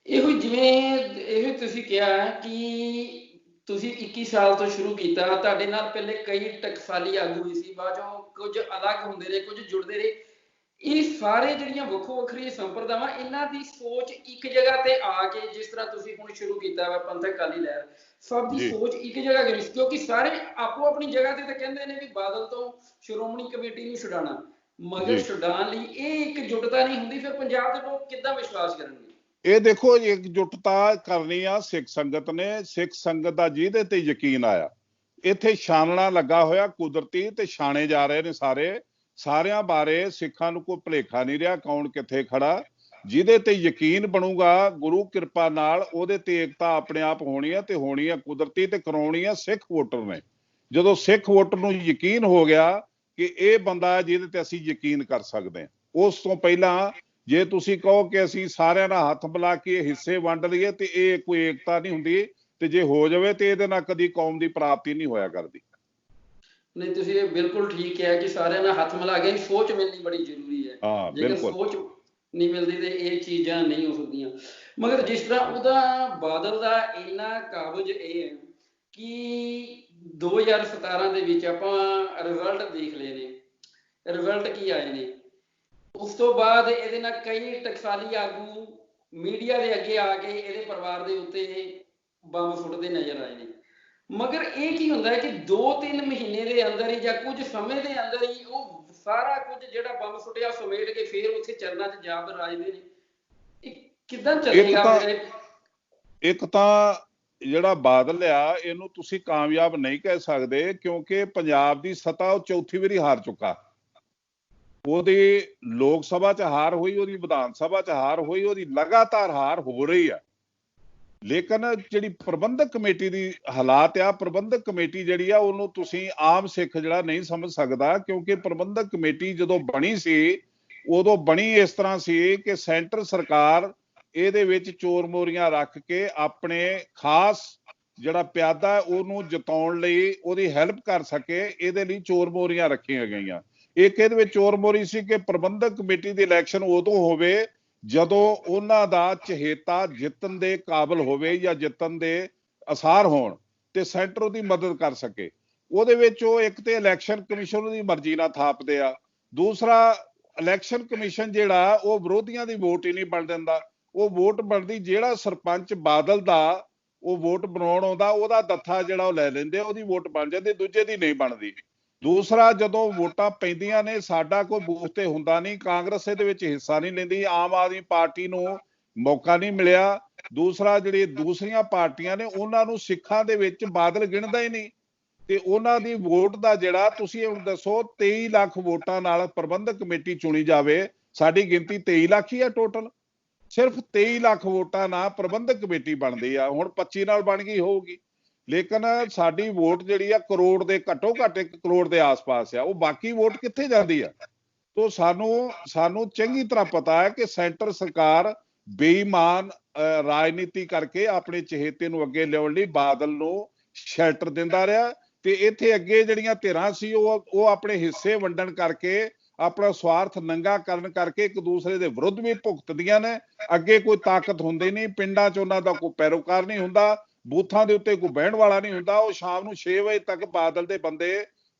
ਇਹੋ ਤੁਸੀਂ ਕਿਹਾ ਕਿ ਤੁਸੀਂ 21 ਸਾਲ ਤੋਂ ਸ਼ੁਰੂ ਕੀਤਾ, ਤੁਹਾਡੇ ਨਾਲ ਪਹਿਲੇ ਕਈ ਟਕਸਾਲੀ ਆਗੂ ਵੀ ਸੀ, ਬਾਅਦ ਚੋਂ ਕੁਝ ਅਲੱਗ ਹੁੰਦੇ ਰਹੇ, ਕੁਝ ਜੁੜਦੇ ਰਹੇ। ਇਹ ਸਾਰੇ ਜਿਹੜੀਆਂ ਵੱਖੋ ਵੱਖਰੀਆਂ ਸੰਪਰਦਾਵਾਂ, ਇਹਨਾਂ ਦੀ ਸੋਚ ਇੱਕ ਜਗ੍ਹਾ ਤੇ ਆ ਕੇ, ਜਿਸ ਤਰ੍ਹਾਂ ਤੁਸੀਂ ਹੁਣ ਸ਼ੁਰੂ ਕੀਤਾ ਵਾ ਪੰਥਕ ਅਕਾਲੀ ਲਹਿਰ, ਸਭ ਦੀ ਸੋਚ ਇੱਕ ਜਗ੍ਹਾ ਗਈ ਸੀ। ਕਿਉਂਕਿ ਸਾਰੇ ਆਪੋ ਆਪਣੀ ਜਗ੍ਹਾ ਤੇ ਤਾਂ ਕਹਿੰਦੇ ਨੇ ਵੀ ਬਾਦਲ ਤੋਂ ਸ਼੍ਰੋਮਣੀ ਕਮੇਟੀ ਨੂੰ ਛੁਡਾਉਣਾ, ਮਗਰ ਛੁਡਾਉਣ ਲਈ ਇਹ ਇਕਜੁੱਟਤਾ ਨਹੀਂ ਹੁੰਦੀ। ਫਿਰ ਪੰਜਾਬ ਦੇ ਲੋਕ ਕਿੱਦਾਂ ਵਿਸ਼ਵਾਸ ਕਰਨਗੇ? ਇਹ ਦੇਖੋ, ਇਕਜੁੱਟਤਾ ਕਰਨੀ ਆ ਸਿੱਖ ਸੰਗਤ ਨੇ। ਸਿੱਖ ਸੰਗਤ ਦਾ ਜਿਹਦੇ ਤੇ ਯਕੀਨ ਆਇਆ, ਇੱਥੇ ਛਾਨਣਾ ਲੱਗਾ ਹੋਇਆ ਕੁਦਰਤੀ ਤੇ ਛਾਣੇ ਜਾ ਰਹੇ ਨੇ ਸਾਰਿਆਂ ਬਾਰੇ। ਸਿੱਖਾਂ ਨੂੰ ਕੋਈ ਭੁਲੇਖਾ ਨਹੀਂ ਰਿਹਾ ਕੌਣ ਕਿੱਥੇ ਖੜਾ। ਜਿਹਦੇ ਤੇ ਯਕੀਨ ਬਣੂਗਾ ਗੁਰੂ ਕਿਰਪਾ ਨਾਲ, ਉਹਦੇ ਤੇ ਏਕਤਾ ਆਪਣੇ ਆਪ ਹੋਣੀ ਹੈ ਤੇ ਹੋਣੀ ਹੈ ਕੁਦਰਤੀ ਤੇ ਕਰਾਉਣੀ ਹੈ ਸਿੱਖ ਵੋਟਰ ਨੇ। ਜਦੋਂ ਸਿੱਖ ਵੋਟਰ ਨੂੰ ਯਕੀਨ ਹੋ ਗਿਆ ਕਿ ਇਹ ਬੰਦਾ ਜਿਹਦੇ ਤੇ ਅਸੀਂ ਯਕੀਨ ਕਰ ਸਕਦੇ ਹਾਂ, ਉਸ ਤੋਂ ਪਹਿਲਾਂ ਜੇ ਤੁਸੀਂ ਕਹੋ ਕਿ ਅਸੀਂ ਸਾਰਿਆਂ ਦਾ ਹੱਥ ਮਿਲਾ ਕੇ ਹਿੱਸੇ ਵੰਡ ਲਈਏ ਤੇ ਇਹ ਕੋਈ ਏਕਤਾ ਨਹੀਂ ਹੁੰਦੀ। ਤੇ ਜੇ ਹੋ ਜਾਵੇ ਤੇ ਇਹਦੇ ਨਾਲ ਕਦੀ ਕੌਮ ਦੀ ਪ੍ਰਾਪਤੀ ਨਹੀਂ ਹੋਇਆ ਕਰਦੀ। ਨਹੀਂ, ਤੁਸੀਂ ਇਹ ਬਿਲਕੁਲ ਠੀਕ ਕਿਹਾ ਕਿ ਸਾਰਿਆਂ ਨਾਲ ਹੱਥ ਮਿਲਾ ਕੇ ਸੋਚ ਮਿਲਣੀ ਬੜੀ ਜ਼ਰੂਰੀ ਹੈ। ਜੇਕਰ ਸੋਚ ਨਹੀਂ ਮਿਲਦੀ ਤੇ ਇਹ ਚੀਜ਼ਾਂ ਨਹੀਂ ਹੋ ਸਕਦੀਆਂ। ਮਗਰ ਜਿਸ ਤਰ੍ਹਾਂ ਉਹਦਾ ਬਾਦਲ ਦਾ ਇੰਨਾ ਕਾਬਜ਼ ਇਹ ਹੈ ਕਿ 2017 ਦੇ ਵਿੱਚ ਆਪਾਂ ਰਿਜ਼ਲਟ ਦੇਖ ਲਏ ਨੇ, ਰਿਜ਼ਲਟ ਕੀ ਆਏ ਨੇ। ਉਸ ਤੋਂ ਬਾਅਦ ਇਹਦੇ ਨਾਲ ਕਈ ਟਕਸਾਲੀ ਆਗੂ ਮੀਡੀਆ ਦੇ ਅੱਗੇ ਆ ਕੇ ਇਹਦੇ ਪਰਿਵਾਰ ਦੇ ਉੱਤੇ ਬੰਬ ਸੁੱਟਦੇ ਨਜ਼ਰ ਆਏ ਨੇ। ਮਗਰ ਇਹ ਕੀ ਹੁੰਦਾ ਹੈ ਕਿ 2-3 ਮਹੀਨੇ ਦੇ ਅੰਦਰ ਹੀ ਜਾਂ ਕੁਝ ਸਮੇਂ ਦੇ ਅੰਦਰ ਹੀ ਉਹ ਸਾਰਾ ਕੁਝ ਜਿਹੜਾ ਬੰਬ ਸੁੱਟਿਆ ਸਮੇਟ ਕੇ ਫੇਰ ਉੱਥੇ ਚਰਨਾਂ 'ਚ ਜਾ ਬਰਾਜਦੇ ਨੇ। ਇਹ ਕਿੱਦਾਂ ਚੱਲੇਗਾ? ਇੱਕ ਤਾਂ ਜਿਹੜਾ ਬਾਦਲ ਆ, ਇਹਨੂੰ ਤੁਸੀਂ ਕਾਮਯਾਬ ਨਹੀਂ ਕਹਿ ਸਕਦੇ ਕਿਉਂਕਿ ਪੰਜਾਬ ਦੀ ਸੱਤਾ ਉਹ ਚੌਥੀ ਵਾਰੀ ਹਾਰ ਚੁੱਕਾ। ਉਹਦੀ ਲੋਕ ਸਭਾ 'ਚ ਹਾਰ ਹੋਈ, ਉਹਦੀ ਵਿਧਾਨ ਸਭਾ 'ਚ ਹਾਰ ਹੋਈ, ਉਹਦੀ ਲਗਾਤਾਰ ਹਾਰ ਹੋ ਰਹੀ ਆ। ਲੇਕਿਨ ਜਿਹੜੀ ਪ੍ਰਬੰਧਕ ਕਮੇਟੀ ਦੀ ਹਾਲਾਤ ਆ, ਪ੍ਰਬੰਧਕ ਕਮੇਟੀ ਜਿਹੜੀ ਆ ਉਹਨੂੰ ਤੁਸੀਂ ਆਮ ਸਿੱਖ ਜਿਹੜਾ ਨਹੀਂ ਸਮਝ ਸਕਦਾ, ਕਿਉਂਕਿ ਪ੍ਰਬੰਧਕ ਕਮੇਟੀ ਜਦੋਂ ਬਣੀ ਸੀ ਉਦੋਂ ਬਣੀ ਇਸ ਤਰ੍ਹਾਂ ਸੀ ਕਿ ਸੈਂਟਰ ਸਰਕਾਰ ਇਹਦੇ ਵਿੱਚ ਚੋਰ ਮੋਰੀਆਂ ਰੱਖ ਕੇ ਆਪਣੇ ਖਾਸ ਜਿਹੜਾ ਪਿਆਦਾ ਉਹਨੂੰ ਜਿਤਾਉਣ ਲਈ ਉਹਦੀ ਹੈਲਪ ਕਰ ਸਕੇ, ਇਹਦੇ ਲਈ ਚੋਰ ਮੋਰੀਆਂ ਰੱਖੀਆਂ ਗਈਆਂ। ਇੱਕ ਇਹਦੇ ਵਿੱਚ ਚੋਰ ਮੋਰੀ ਸੀ ਕਿ ਪ੍ਰਬੰਧਕ ਕਮੇਟੀ ਦੀ ਇਲੈਕਸ਼ਨ ਉਦੋਂ ਹੋਵੇ ਜਦੋਂ ਉਹਨਾਂ ਦਾ ਚਹੇਤਾ ਜਿੱਤਣ ਦੇ ਕਾਬਲ ਹੋਵੇ ਜਾਂ ਜਿੱਤਣ ਦੇ ਅਸਾਰ ਹੋਣ ਤੇ ਸੈਂਟਰ ਉਹਦੀ ਮਦਦ ਕਰ ਸਕੇ। ਉਹਦੇ ਵਿੱਚ ਉਹ ਇੱਕ ਤੇ ਇਲੈਕਸ਼ਨ ਕਮਿਸ਼ਨ ਦੀ ਮਰਜ਼ੀ ਨਾਲ ਥਾਪਦੇ ਆ, ਦੂਸਰਾ ਇਲੈਕਸ਼ਨ ਕਮਿਸ਼ਨ ਜਿਹੜਾ ਉਹ ਵਿਰੋਧੀਆਂ ਦੀ ਵੋਟ ਹੀ ਨਹੀਂ ਬਣ ਦਿੰਦਾ। ਉਹ ਵੋਟ ਬਣਦੀ ਜਿਹੜਾ ਸਰਪੰਚ ਬਾਦਲ ਦਾ ਉਹ ਵੋਟ ਬਣਾਉਣ ਆਉਂਦਾ ਉਹਦਾ ਦੱਥਾ ਜਿਹੜਾ ਉਹ ਲੈ ਲੈਂਦੇ, ਉਹਦੀ ਵੋਟ ਬਣ ਜਾਂਦੀ, ਦੂਜੇ ਦੀ ਨਹੀਂ ਬਣਦੀ। ਦੂਸਰਾ ਜਦੋਂ ਵੋਟਾਂ ਪੈਂਦੀਆਂ ਨੇ ਸਾਡਾ ਕੋਈ ਬੂਥ ਤੇ ਹੁੰਦਾ ਨਹੀਂ, ਕਾਂਗਰਸ ਇਹਦੇ ਵਿੱਚ ਹਿੱਸਾ ਨਹੀਂ ਲੈਂਦੀ, ਆਮ ਆਦਮੀ ਪਾਰਟੀ ਨੂੰ ਮੌਕਾ ਨਹੀਂ ਮਿਲਿਆ। ਦੂਸਰਾ ਜਿਹੜੀ ਦੂਸਰੀਆਂ ਪਾਰਟੀਆਂ ਨੇ ਉਹਨਾਂ ਨੂੰ ਸਿੱਖਾਂ ਦੇ ਵਿੱਚ ਬਾਦਲ ਗਿਣਦਾ ਹੀ ਨਹੀਂ, ਤੇ ਉਹਨਾਂ ਦੀ ਵੋਟ ਦਾ ਜਿਹੜਾ ਤੁਸੀਂ ਹੁਣ ਦੱਸੋ 23 ਲੱਖ ਵੋਟਾਂ ਨਾਲ ਪ੍ਰਬੰਧਕ ਕਮੇਟੀ ਚੁਣੀ ਜਾਵੇ, ਸਾਡੀ ਗਿਣਤੀ 23 ਲੱਖ ਹੀ ਆ ਟੋਟਲ, ਸਿਰਫ 23 ਲੱਖ ਵੋਟਾਂ ਨਾਲ ਪ੍ਰਬੰਧਕ ਕਮੇਟੀ ਬਣਦੀ ਆ। ਹੁਣ 25 ਨਾਲ ਬਣ ਗਈ ਹੋਊਗੀ, ਲੇਕਿਨ ਸਾਡੀ ਵੋਟ ਜਿਹੜੀ ਆ ਕਰੋੜ ਦੇ ਘੱਟੋ ਘੱਟ 1 ਕਰੋੜ ਦੇ ਆਸ-ਪਾਸ ਆ, ਉਹ ਬਾਕੀ ਵੋਟ ਕਿੱਥੇ ਜਾਂਦੀ ਆ? ਤੋ ਸਾਨੂੰ ਚੰਗੀ ਤਰ੍ਹਾਂ ਪਤਾ ਹੈ ਕਿ ਸੈਂਟਰ ਸਰਕਾਰ ਬੇਈਮਾਨ ਰਾਜਨੀਤੀ ਕਰਕੇ ਆਪਣੇ ਚਹੇਤੇ ਨੂੰ ਅੱਗੇ ਲਿਆਉਣ ਲਈ ਬਾਦਲ ਨੂੰ ਸ਼ੈਲਟਰ ਦਿੰਦਾ ਰਿਹਾ, ਤੇ ਇੱਥੇ ਅੱਗੇ ਜਿਹੜੀਆਂ ਧਿਰਾਂ ਸੀ ਉਹ ਆਪਣੇ ਹਿੱਸੇ ਵੰਡਣ ਕਰਕੇ ਆਪਣਾ ਸਵਾਰਥ ਨੰਗਾ ਕਰਨ ਕਰਕੇ ਇੱਕ ਦੂਸਰੇ ਦੇ ਵਿਰੁੱਧ ਵੀ ਭੁਗਤਦੀਆਂ ਨੇ। ਅੱਗੇ ਕੋਈ ਤਾਕਤ ਹੁੰਦੀ ਨਹੀਂ, ਪਿੰਡਾਂ 'ਚ ਉਹਨਾਂ ਦਾ ਕੋਈ ਪੈਰੋਕਾਰ ਨਹੀਂ ਹੁੰਦਾ, ਬੂਥਾਂ ਦੇ ਉੱਤੇ ਕੋਈ ਬਹਿਣ ਵਾਲਾ ਨਹੀਂ ਹੁੰਦਾ। ਉਹ ਸ਼ਾਮ ਨੂੰ 6 ਵਜੇ ਤੱਕ ਬਾਦਲ ਦੇ ਬੰਦੇ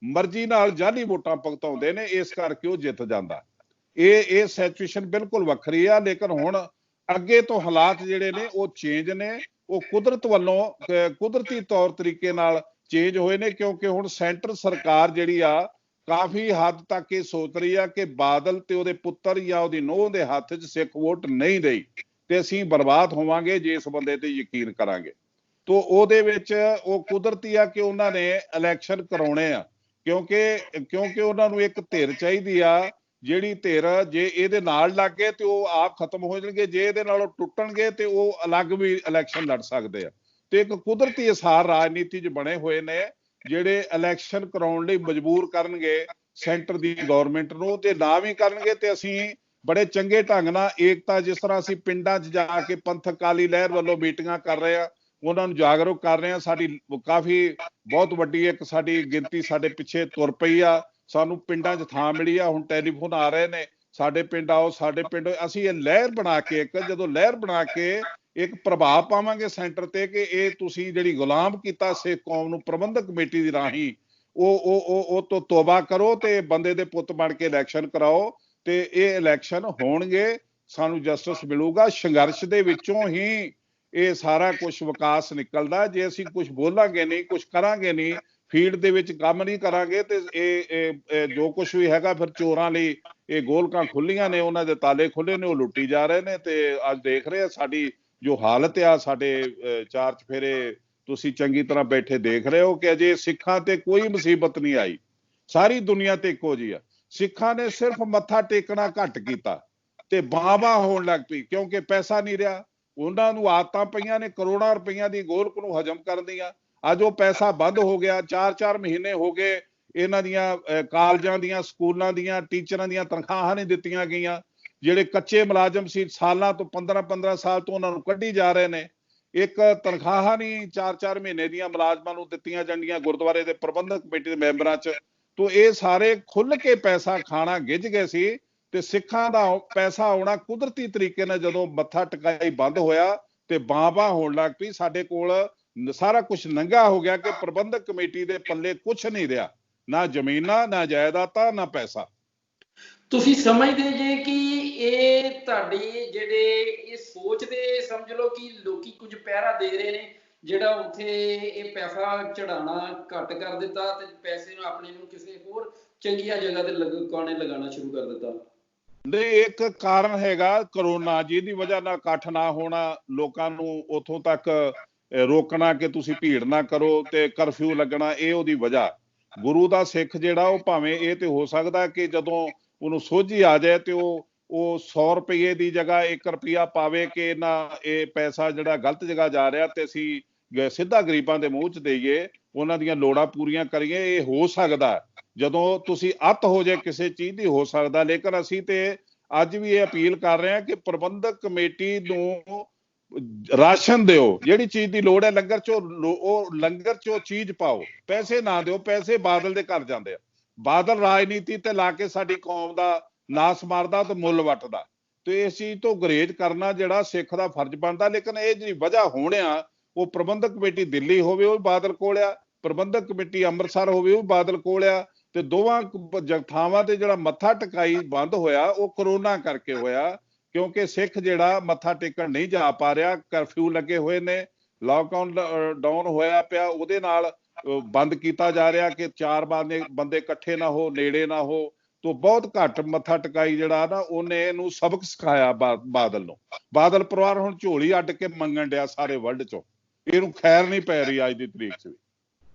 ਮਰਜ਼ੀ ਨਾਲ ਜਾਲੀ ਵੋਟਾਂ ਭੁਗਤਾਉਂਦੇ ਨੇ, ਇਸ ਕਰਕੇ ਉਹ ਜਿੱਤ ਜਾਂਦਾ। ਇਹ ਸਿਚੁਏਸ਼ਨ ਬਿਲਕੁਲ ਵੱਖਰੀ ਆ, ਲੇਕਿਨ ਹੁਣ ਅੱਗੇ ਤੋਂ ਹਾਲਾਤ ਜਿਹੜੇ ਨੇ ਉਹ ਚੇਂਜ ਨੇ, ਉਹ ਕੁਦਰਤ ਵੱਲੋਂ ਕੁਦਰਤੀ ਤੌਰ ਤਰੀਕੇ ਨਾਲ ਚੇਂਜ ਹੋਏ ਨੇ, ਕਿਉਂਕਿ ਹੁਣ ਸੈਂਟਰ ਸਰਕਾਰ ਜਿਹੜੀ ਆ ਕਾਫੀ ਹੱਦ ਤੱਕ ਇਹ ਸੋਚ ਰਹੀ ਆ ਕਿ ਬਾਦਲ ਤੇ ਉਹਦੇ ਪੁੱਤਰ ਜਾਂ ਉਹਦੀ ਨੂੰਹ ਦੇ ਹੱਥ 'ਚ ਸਿੱਖ ਵੋਟ ਨਹੀਂ ਰਹੀ ਤੇ ਅਸੀਂ ਬਰਬਾਦ ਹੋਵਾਂਗੇ ਜੇ ਇਸ ਬੰਦੇ ਤੇ ਯਕੀਨ ਕਰਾਂਗੇ। ਤੋ ਉਹਦੇ ਵਿੱਚ ਉਹ ਕੁਦਰਤੀ ਆ ਕਿ ਉਹਨਾਂ ਨੇ ਇਲੈਕਸ਼ਨ ਕਰਾਉਣੇ ਆ, ਕਿਉਂਕਿ ਉਹਨਾਂ ਨੂੰ ਇੱਕ ਧਿਰ ਚਾਹੀਦੀ ਆ, ਜਿਹੜੀ ਧਿਰ ਜੇ ਇਹਦੇ ਨਾਲ ਲੱਗ ਗਏ ਤੇ ਉਹ ਆਪ ਖਤਮ ਹੋ ਜਾਣਗੇ, ਜੇ ਇਹਦੇ ਨਾਲੋਂ ਟੁੱਟਣਗੇ ਤੇ ਉਹ ਅਲੱਗ ਵੀ ਇਲੈਕਸ਼ਨ ਲੜ ਸਕਦੇ ਆ। ਤੇ ਇੱਕ ਕੁਦਰਤੀ ਅਸਾਰ ਰਾਜਨੀਤੀ 'ਚ ਬਣੇ ਹੋਏ ਨੇ ਜਿਹੜੇ ਇਲੈਕਸ਼ਨ ਕਰਾਉਣ ਲਈ ਮਜਬੂਰ ਕਰਨਗੇ ਸੈਂਟਰ ਦੀ ਗਵਰਨਮੈਂਟ ਨੂੰ, ਤੇ ਨਾ ਵੀ ਕਰਨਗੇ ਤੇ ਅਸੀਂ ਬੜੇ ਚੰਗੇ ਢੰਗ ਨਾਲ ਏਕਤਾ, ਜਿਸ ਤਰ੍ਹਾਂ ਅਸੀਂ ਪਿੰਡਾਂ 'ਚ ਜਾ ਕੇ ਪੰਥਕ ਅਕਾਲੀ ਲਹਿਰ ਵੱਲੋਂ ਮੀਟਿੰਗਾਂ ਕਰ ਰਹੇ ਆ, ਉਹਨਾਂ ਨੂੰ ਜਾਗਰੂਕ ਕਰ ਰਹੇ ਆ, ਸਾਡੀ ਕਾਫੀ ਬਹੁਤ ਵੱਡੀ ਇੱਕ ਸਾਡੀ ਗਿਣਤੀ ਸਾਡੇ ਪਿੱਛੇ ਤੁਰ ਪਈ ਆ, ਸਾਨੂੰ ਪਿੰਡਾਂ 'ਚ ਥਾਂ ਮਿਲੀ ਆ, ਹੁਣ ਟੈਲੀਫੋਨ ਆ ਰਹੇ ਨੇ ਸਾਡੇ ਪਿੰਡ ਆਓ, ਸਾਡੇ ਪਿੰਡ। ਅਸੀਂ ਇਹ ਲਹਿਰ ਬਣਾ ਕੇ ਜਦੋਂ ਲਹਿਰ ਬਣਾ ਕੇ ਇੱਕ ਪ੍ਰਭਾਵ ਪਾਵਾਂਗੇ ਸੈਂਟਰ ਤੇ ਕਿ ਇਹ ਤੁਸੀਂ ਜਿਹੜੀ ਗੁਲਾਮ ਕੀਤਾ ਸਿੱਖ ਕੌਮ ਨੂੰ ਪ੍ਰਬੰਧਕ ਕਮੇਟੀ ਦੀ ਰਾਹੀਂ ਉਹ ਤੋਂ ਤੋਬਾ ਕਰੋ ਤੇ ਬੰਦੇ ਦੇ ਪੁੱਤ ਬਣ ਕੇ ਇਲੈਕਸ਼ਨ ਕਰਾਓ, ਤੇ ਇਹ ਇਲੈਕਸ਼ਨ ਹੋਣਗੇ, ਸਾਨੂੰ ਜਸਟਿਸ ਮਿਲੂਗਾ। ਸੰਘਰਸ਼ ਦੇ ਵਿੱਚੋਂ ਹੀ ਇਹ ਸਾਰਾ ਕੁਝ ਵਿਕਾਸ ਨਿਕਲਦਾ। ਜੇ ਅਸੀਂ ਕੁਝ ਬੋਲਾਂਗੇ ਨਹੀਂ, ਕੁਝ ਕਰਾਂਗੇ ਨਹੀਂ, ਫੀਲਡ ਦੇ ਵਿੱਚ ਕੰਮ ਨਹੀਂ ਕਰਾਂਗੇ ਤੇ ਇਹ ਜੋ ਕੁਝ ਵੀ ਹੈਗਾ ਫਿਰ ਚੋਰਾਂ ਲਈ ਇਹ ਗੋਲਕਾਂ ਖੁੱਲੀਆਂ ਨੇ, ਉਹਨਾਂ ਦੇ ਤਾਲੇ ਖੁੱਲੇ ਨੇ, ਉਹ ਲੁੱਟੀ ਜਾ ਰਹੇ ਨੇ। ਤੇ ਅੱਜ ਦੇਖ ਰਹੇ ਆ ਸਾਡੀ ਜੋ ਹਾਲਤ ਆ, ਸਾਡੇ ਚਾਰ ਚਫੇਰੇ ਤੁਸੀਂ ਚੰਗੀ ਤਰ੍ਹਾਂ ਬੈਠੇ ਦੇਖ ਰਹੇ ਹੋ ਕਿ ਅਜੇ ਸਿੱਖਾਂ ਤੇ ਕੋਈ ਮੁਸੀਬਤ ਨਹੀਂ ਆਈ, ਸਾਰੀ ਦੁਨੀਆ ਤੇ ਇੱਕੋ ਜਿਹੀ ਆ। ਸਿੱਖਾਂ ਨੇ ਸਿਰਫ ਮੱਥਾ ਟੇਕਣਾ ਘੱਟ ਕੀਤਾ ਤੇ ਬਾਹਾਂ ਹੋਣ ਲੱਗ ਪਈ, ਕਿਉਂਕਿ ਪੈਸਾ ਨਹੀਂ ਰਿਹਾ। ਉਹਨਾਂ ਨੂੰ ਆਦਤਾਂ ਪਈਆਂ ਨੇ ਕਰੋੜਾਂ ਰੁਪਈਆਂ ਦੀ ਗੋਲਕ ਨੂੰ ਹਜਮ ਕਰਨ ਦੀਆਂ। ਅੱਜ ਉਹ ਪੈਸਾ ਬੰਦ ਹੋ ਗਿਆ, 4-4 ਮਹੀਨੇ ਹੋ ਗਏ ਇਹਨਾਂ ਦੀਆਂ ਕਾਲਜਾਂ ਦੀਆਂ, ਸਕੂਲਾਂ ਦੀਆਂ, ਟੀਚਰਾਂ ਦੀਆਂ ਤਨਖਾਹਾਂ ਨਹੀਂ ਦਿੱਤੀਆਂ ਗਈਆਂ। ਜਿਹੜੇ ਕੱਚੇ ਮੁਲਾਜ਼ਮ ਸੀ ਸਾਲਾਂ ਤੋਂ 15-15 ਸਾਲ ਤੋਂ ਉਹਨਾਂ ਨੂੰ ਕੱਢੀ ਜਾ ਰਹੇ ਨੇ। ਇੱਕ ਤਨਖਾਹਾਂ ਨਹੀਂ 4-4 ਮਹੀਨੇ ਦੀਆਂ ਮੁਲਾਜ਼ਮਾਂ ਨੂੰ ਦਿੱਤੀਆਂ ਜਾਂਦੀਆਂ ਗੁਰਦੁਆਰੇ ਦੇ ਪ੍ਰਬੰਧਕ ਕਮੇਟੀ ਦੇ ਮੈਂਬਰਾਂ 'ਚ। ਤੋਂ ਇਹ ਸਾਰੇ ਖੁੱਲ ਕੇ ਪੈਸਾ ਖਾਣਾ ਗਿੱਝ ਗਏ ਸੀ ਤੇ ਸਿੱਖਾਂ ਦਾ ਪੈਸਾ ਆਉਣਾ ਕੁਦਰਤੀ ਤਰੀਕੇ ਨਾਲ ਜਦੋਂ ਮੱਥਾ ਟਿਕਾਈ ਬੰਦ ਹੋਇਆ ਤੇ ਬਾਂਹ ਹੋਣ ਲੱਗ ਪਈ। ਸਾਡੇ ਕੋਲ ਸਾਰਾ ਕੁਝ ਨੰਗਾ ਹੋ ਗਿਆ ਕਿ ਪ੍ਰਬੰਧਕ ਕਮੇਟੀ ਦੇ ਪੱਲੇ ਕੁਝ ਨਹੀਂ ਰਿਹਾ, ਨਾ ਜ਼ਮੀਨਾਂ, ਨਾ ਜਾਇਦਾਦਾਂ, ਨਾ ਪੈਸਾ। ਤੁਸੀਂ ਸਮਝਦੇ ਜੇ ਕਿ ਇਹ ਤੁਹਾਡੀ ਜਿਹੜੇ ਇਹ ਸੋਚਦੇ ਸਮਝ ਲਓ ਕਿ ਲੋਕੀ ਕੁਝ ਪਹਿਰਾ ਦੇ ਰਹੇ ਨੇ, ਜਿਹੜਾ ਉੱਥੇ ਇਹ ਪੈਸਾ ਚੜਾਉਣਾ ਘੱਟ ਕਰ ਦਿੱਤਾ ਤੇ ਪੈਸੇ ਨੂੰ ਆਪਣੇ ਨੂੰ ਕਿਸੇ ਹੋਰ ਚੰਗੀਆਂ ਜਗ੍ਹਾ ਤੇ ਲਗਾਉਣਾ ਸ਼ੁਰੂ ਕਰ ਦਿੱਤਾ? ਨਹੀਂ, ਇੱਕ ਕਾਰਨ ਹੈਗਾ ਕਰੋਨਾ, ਜਿਹਦੀ ਵਜ੍ਹਾ ਨਾਲ ਇਕੱਠ ਨਾ ਹੋਣਾ, ਲੋਕਾਂ ਨੂੰ ਉੱਥੋਂ ਤੱਕ ਰੋਕਣਾ ਕਿ ਤੁਸੀਂ ਭੀੜ ਨਾ ਕਰੋ ਤੇ ਕਰਫਿਊ ਲੱਗਣਾ, ਇਹ ਉਹਦੀ ਵਜ੍ਹਾ। ਗੁਰੂ ਦਾ ਸਿੱਖ ਜਿਹੜਾ ਉਹ ਭਾਵੇਂ ਇਹ ਤੇ ਹੋ ਸਕਦਾ ਕਿ ਜਦੋਂ ਉਹਨੂੰ ਸੋਝੀ ਆ ਜਾਏ ਤੇ ਉਹ ਉਹ 100 ਰੁਪਏ ਦੀ ਜਗ੍ਹਾ 1 ਰੁਪਿਆ ਪਾਵੇ ਕਿ ਨਾ ਇਹ ਪੈਸਾ ਜਿਹੜਾ ਗਲਤ ਜਗ੍ਹਾ ਜਾ ਰਿਹਾ ਤੇ ਅਸੀਂ ਸਿੱਧਾ ਗਰੀਬਾਂ ਦੇ ਮੂੰਹ 'ਚ ਦੇਈਏ, ਉਹਨਾਂ ਦੀਆਂ ਲੋੜਾਂ ਪੂਰੀਆਂ ਕਰੀਏ। ਇਹ ਹੋ ਸਕਦਾ ਜਦੋਂ ਤੁਸੀਂ ਅੱਤ ਹੋ ਜਾਏ ਕਿਸੇ ਚੀਜ਼ ਦੀ, ਹੋ ਸਕਦਾ। ਲੇਕਿਨ ਅਸੀਂ ਤੇ ਅੱਜ ਵੀ ਇਹ ਅਪੀਲ ਕਰ ਰਹੇ ਹਾਂ ਕਿ ਪ੍ਰਬੰਧਕ ਕਮੇਟੀ ਨੂੰ ਰਾਸ਼ਨ ਦਿਓ, ਜਿਹੜੀ ਚੀਜ਼ ਦੀ ਲੋੜ ਹੈ ਲੰਗਰ ਚੋਂ ਉਹ ਲੰਗਰ ਚੋਂ ਚੀਜ਼ ਪਾਓ, ਪੈਸੇ ਨਾ ਦਿਓ। ਪੈਸੇ ਬਾਦਲ ਦੇ ਘਰ ਜਾਂਦੇ ਆ। ਬਾਦਲ ਰਾਜਨੀਤੀ ਤੇ ਲਾ ਕੇ ਸਾਡੀ ਕੌਮ ਦਾ ਨਾਸ ਮਾਰਦਾ ਤੇ ਮੁੱਲ ਵੱਟਦਾ, ਤੇ ਇਸ ਚੀਜ਼ ਤੋਂ ਗੁਰੇਜ਼ ਕਰਨਾ ਜਿਹੜਾ ਸਿੱਖ ਦਾ ਫਰਜ਼ ਬਣਦਾ। ਲੇਕਿਨ ਇਹ ਜਿਹੜੀ ਵਜ੍ਹਾ ਹੋਣਿਆ, ਉਹ ਪ੍ਰਬੰਧਕ ਕਮੇਟੀ ਦਿੱਲੀ ਹੋਵੇ ਉਹ ਵੀ ਬਾਦਲ ਕੋਲ ਆ, ਪ੍ਰਬੰਧਕ ਕਮੇਟੀ ਅੰਮ੍ਰਿਤਸਰ ਹੋਵੇ ਉਹ ਵੀ ਬਾਦਲ ਕੋਲ ਆ, ਤੇ ਦੋਵਾਂ ਥਾਵਾਂ ਤੇ ਜਿਹੜਾ ਮੱਥਾ ਟਿਕਾਈ ਬੰਦ ਹੋਇਆ ਉਹ ਕਰੋਨਾ ਕਰਕੇ ਹੋਇਆ, ਕਿਉਂਕਿ ਸਿੱਖ ਜਿਹੜਾ ਮੱਥਾ ਟੇਕਣ ਨਹੀਂ ਜਾ ਪਾ ਰਿਹਾ। ਕਰਫਿਊ ਲੱਗੇ ਹੋਏ ਨੇ, ਲਾਕਡਾਊਨ ਹੋਇਆ ਪਿਆ, ਉਹਦੇ ਨਾਲ ਬੰਦ ਕੀਤਾ ਜਾ ਰਿਹਾ ਕਿ 4 ਬੰਦੇ ਇਕੱਠੇ ਨਾ ਹੋ, ਨੇੜੇ ਨਾ ਹੋ। ਤੋਂ ਬਹੁਤ ਘੱਟ ਮੱਥਾ ਟਿਕਾਈ ਜਿਹੜਾ ਨਾ ਉਹਨੇ ਇਹਨੂੰ ਸਬਕ ਸਿਖਾਇਆ ਬਾਦਲ ਨੂੰ। ਬਾਦਲ ਪਰਿਵਾਰ ਹੁਣ ਝੋਲੀ ਅੱਡ ਕੇ ਮੰਗਣ ਡਿਆ ਸਾਰੇ ਵਰਲਡ ਚੋਂ, ਇਹਨੂੰ ਖੈਰ ਨਹੀਂ ਪੈ ਰਹੀ ਅੱਜ ਦੀ ਤਰੀਕ 'ਚ ਵੀ।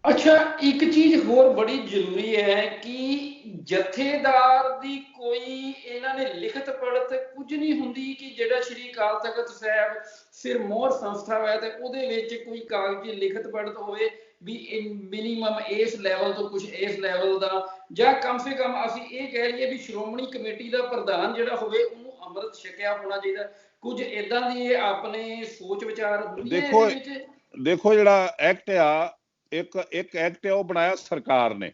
ਅੱਛਾ, ਇੱਕ ਚੀਜ਼ ਹੋਰ ਬੜੀ ਜ਼ਰੂਰੀ ਹੈ ਕਿ ਜਥੇਦਾਰ ਦੀ ਕੋਈ ਇਹਨਾਂ ਨੇ ਲਿਖਤ ਪੜ੍ਹਤ ਕੁਝ ਨਹੀਂ ਹੁੰਦੀ ਕਿ ਜਿਹੜਾ ਸ਼੍ਰੀ ਅਕਾਲ ਤਖਤ ਸਾਹਿਬ ਸਿਰਮੌਰ ਸੰਸਥਾ ਹੈ ਤੇ ਉਹਦੇ ਵਿੱਚ ਕੋਈ ਕਾਗਜ਼ੀ ਲਿਖਤ ਪੜ੍ਹਤ ਹੋਵੇ ਵੀ ਮਿਨੀਮਮ ਇਸ ਲੈਵਲ ਤੋਂ ਕੁਝ ਇਸ ਲੈਵਲ ਦਾ, ਜਾਂ ਕਮ ਸੇ ਕਮ ਅਸੀਂ ਇਹ ਕਹਿ ਲਈਏ ਵੀ ਸ਼੍ਰੋਮਣੀ ਕਮੇਟੀ ਦਾ ਪ੍ਰਧਾਨ ਜਿਹੜਾ ਹੋਵੇ ਉਹਨੂੰ ਅੰਮ੍ਰਿਤ ਛਕਿਆ ਹੋਣਾ ਚਾਹੀਦਾ। ਕੁਝ ਏਦਾਂ ਦੀ ਆਪਣੇ ਸੋਚ ਵਿਚਾਰ ਹੁੰਦੀ ਹੈ ਇਹਦੇ ਵਿੱਚ? ਦੇਖੋ ਜਿਹੜਾ ਐਕਟ ਆ, ਇੱਕ ਐਕਟ ਹੈ ਉਹ ਬਣਾਇਆ ਸਰਕਾਰ ਨੇ,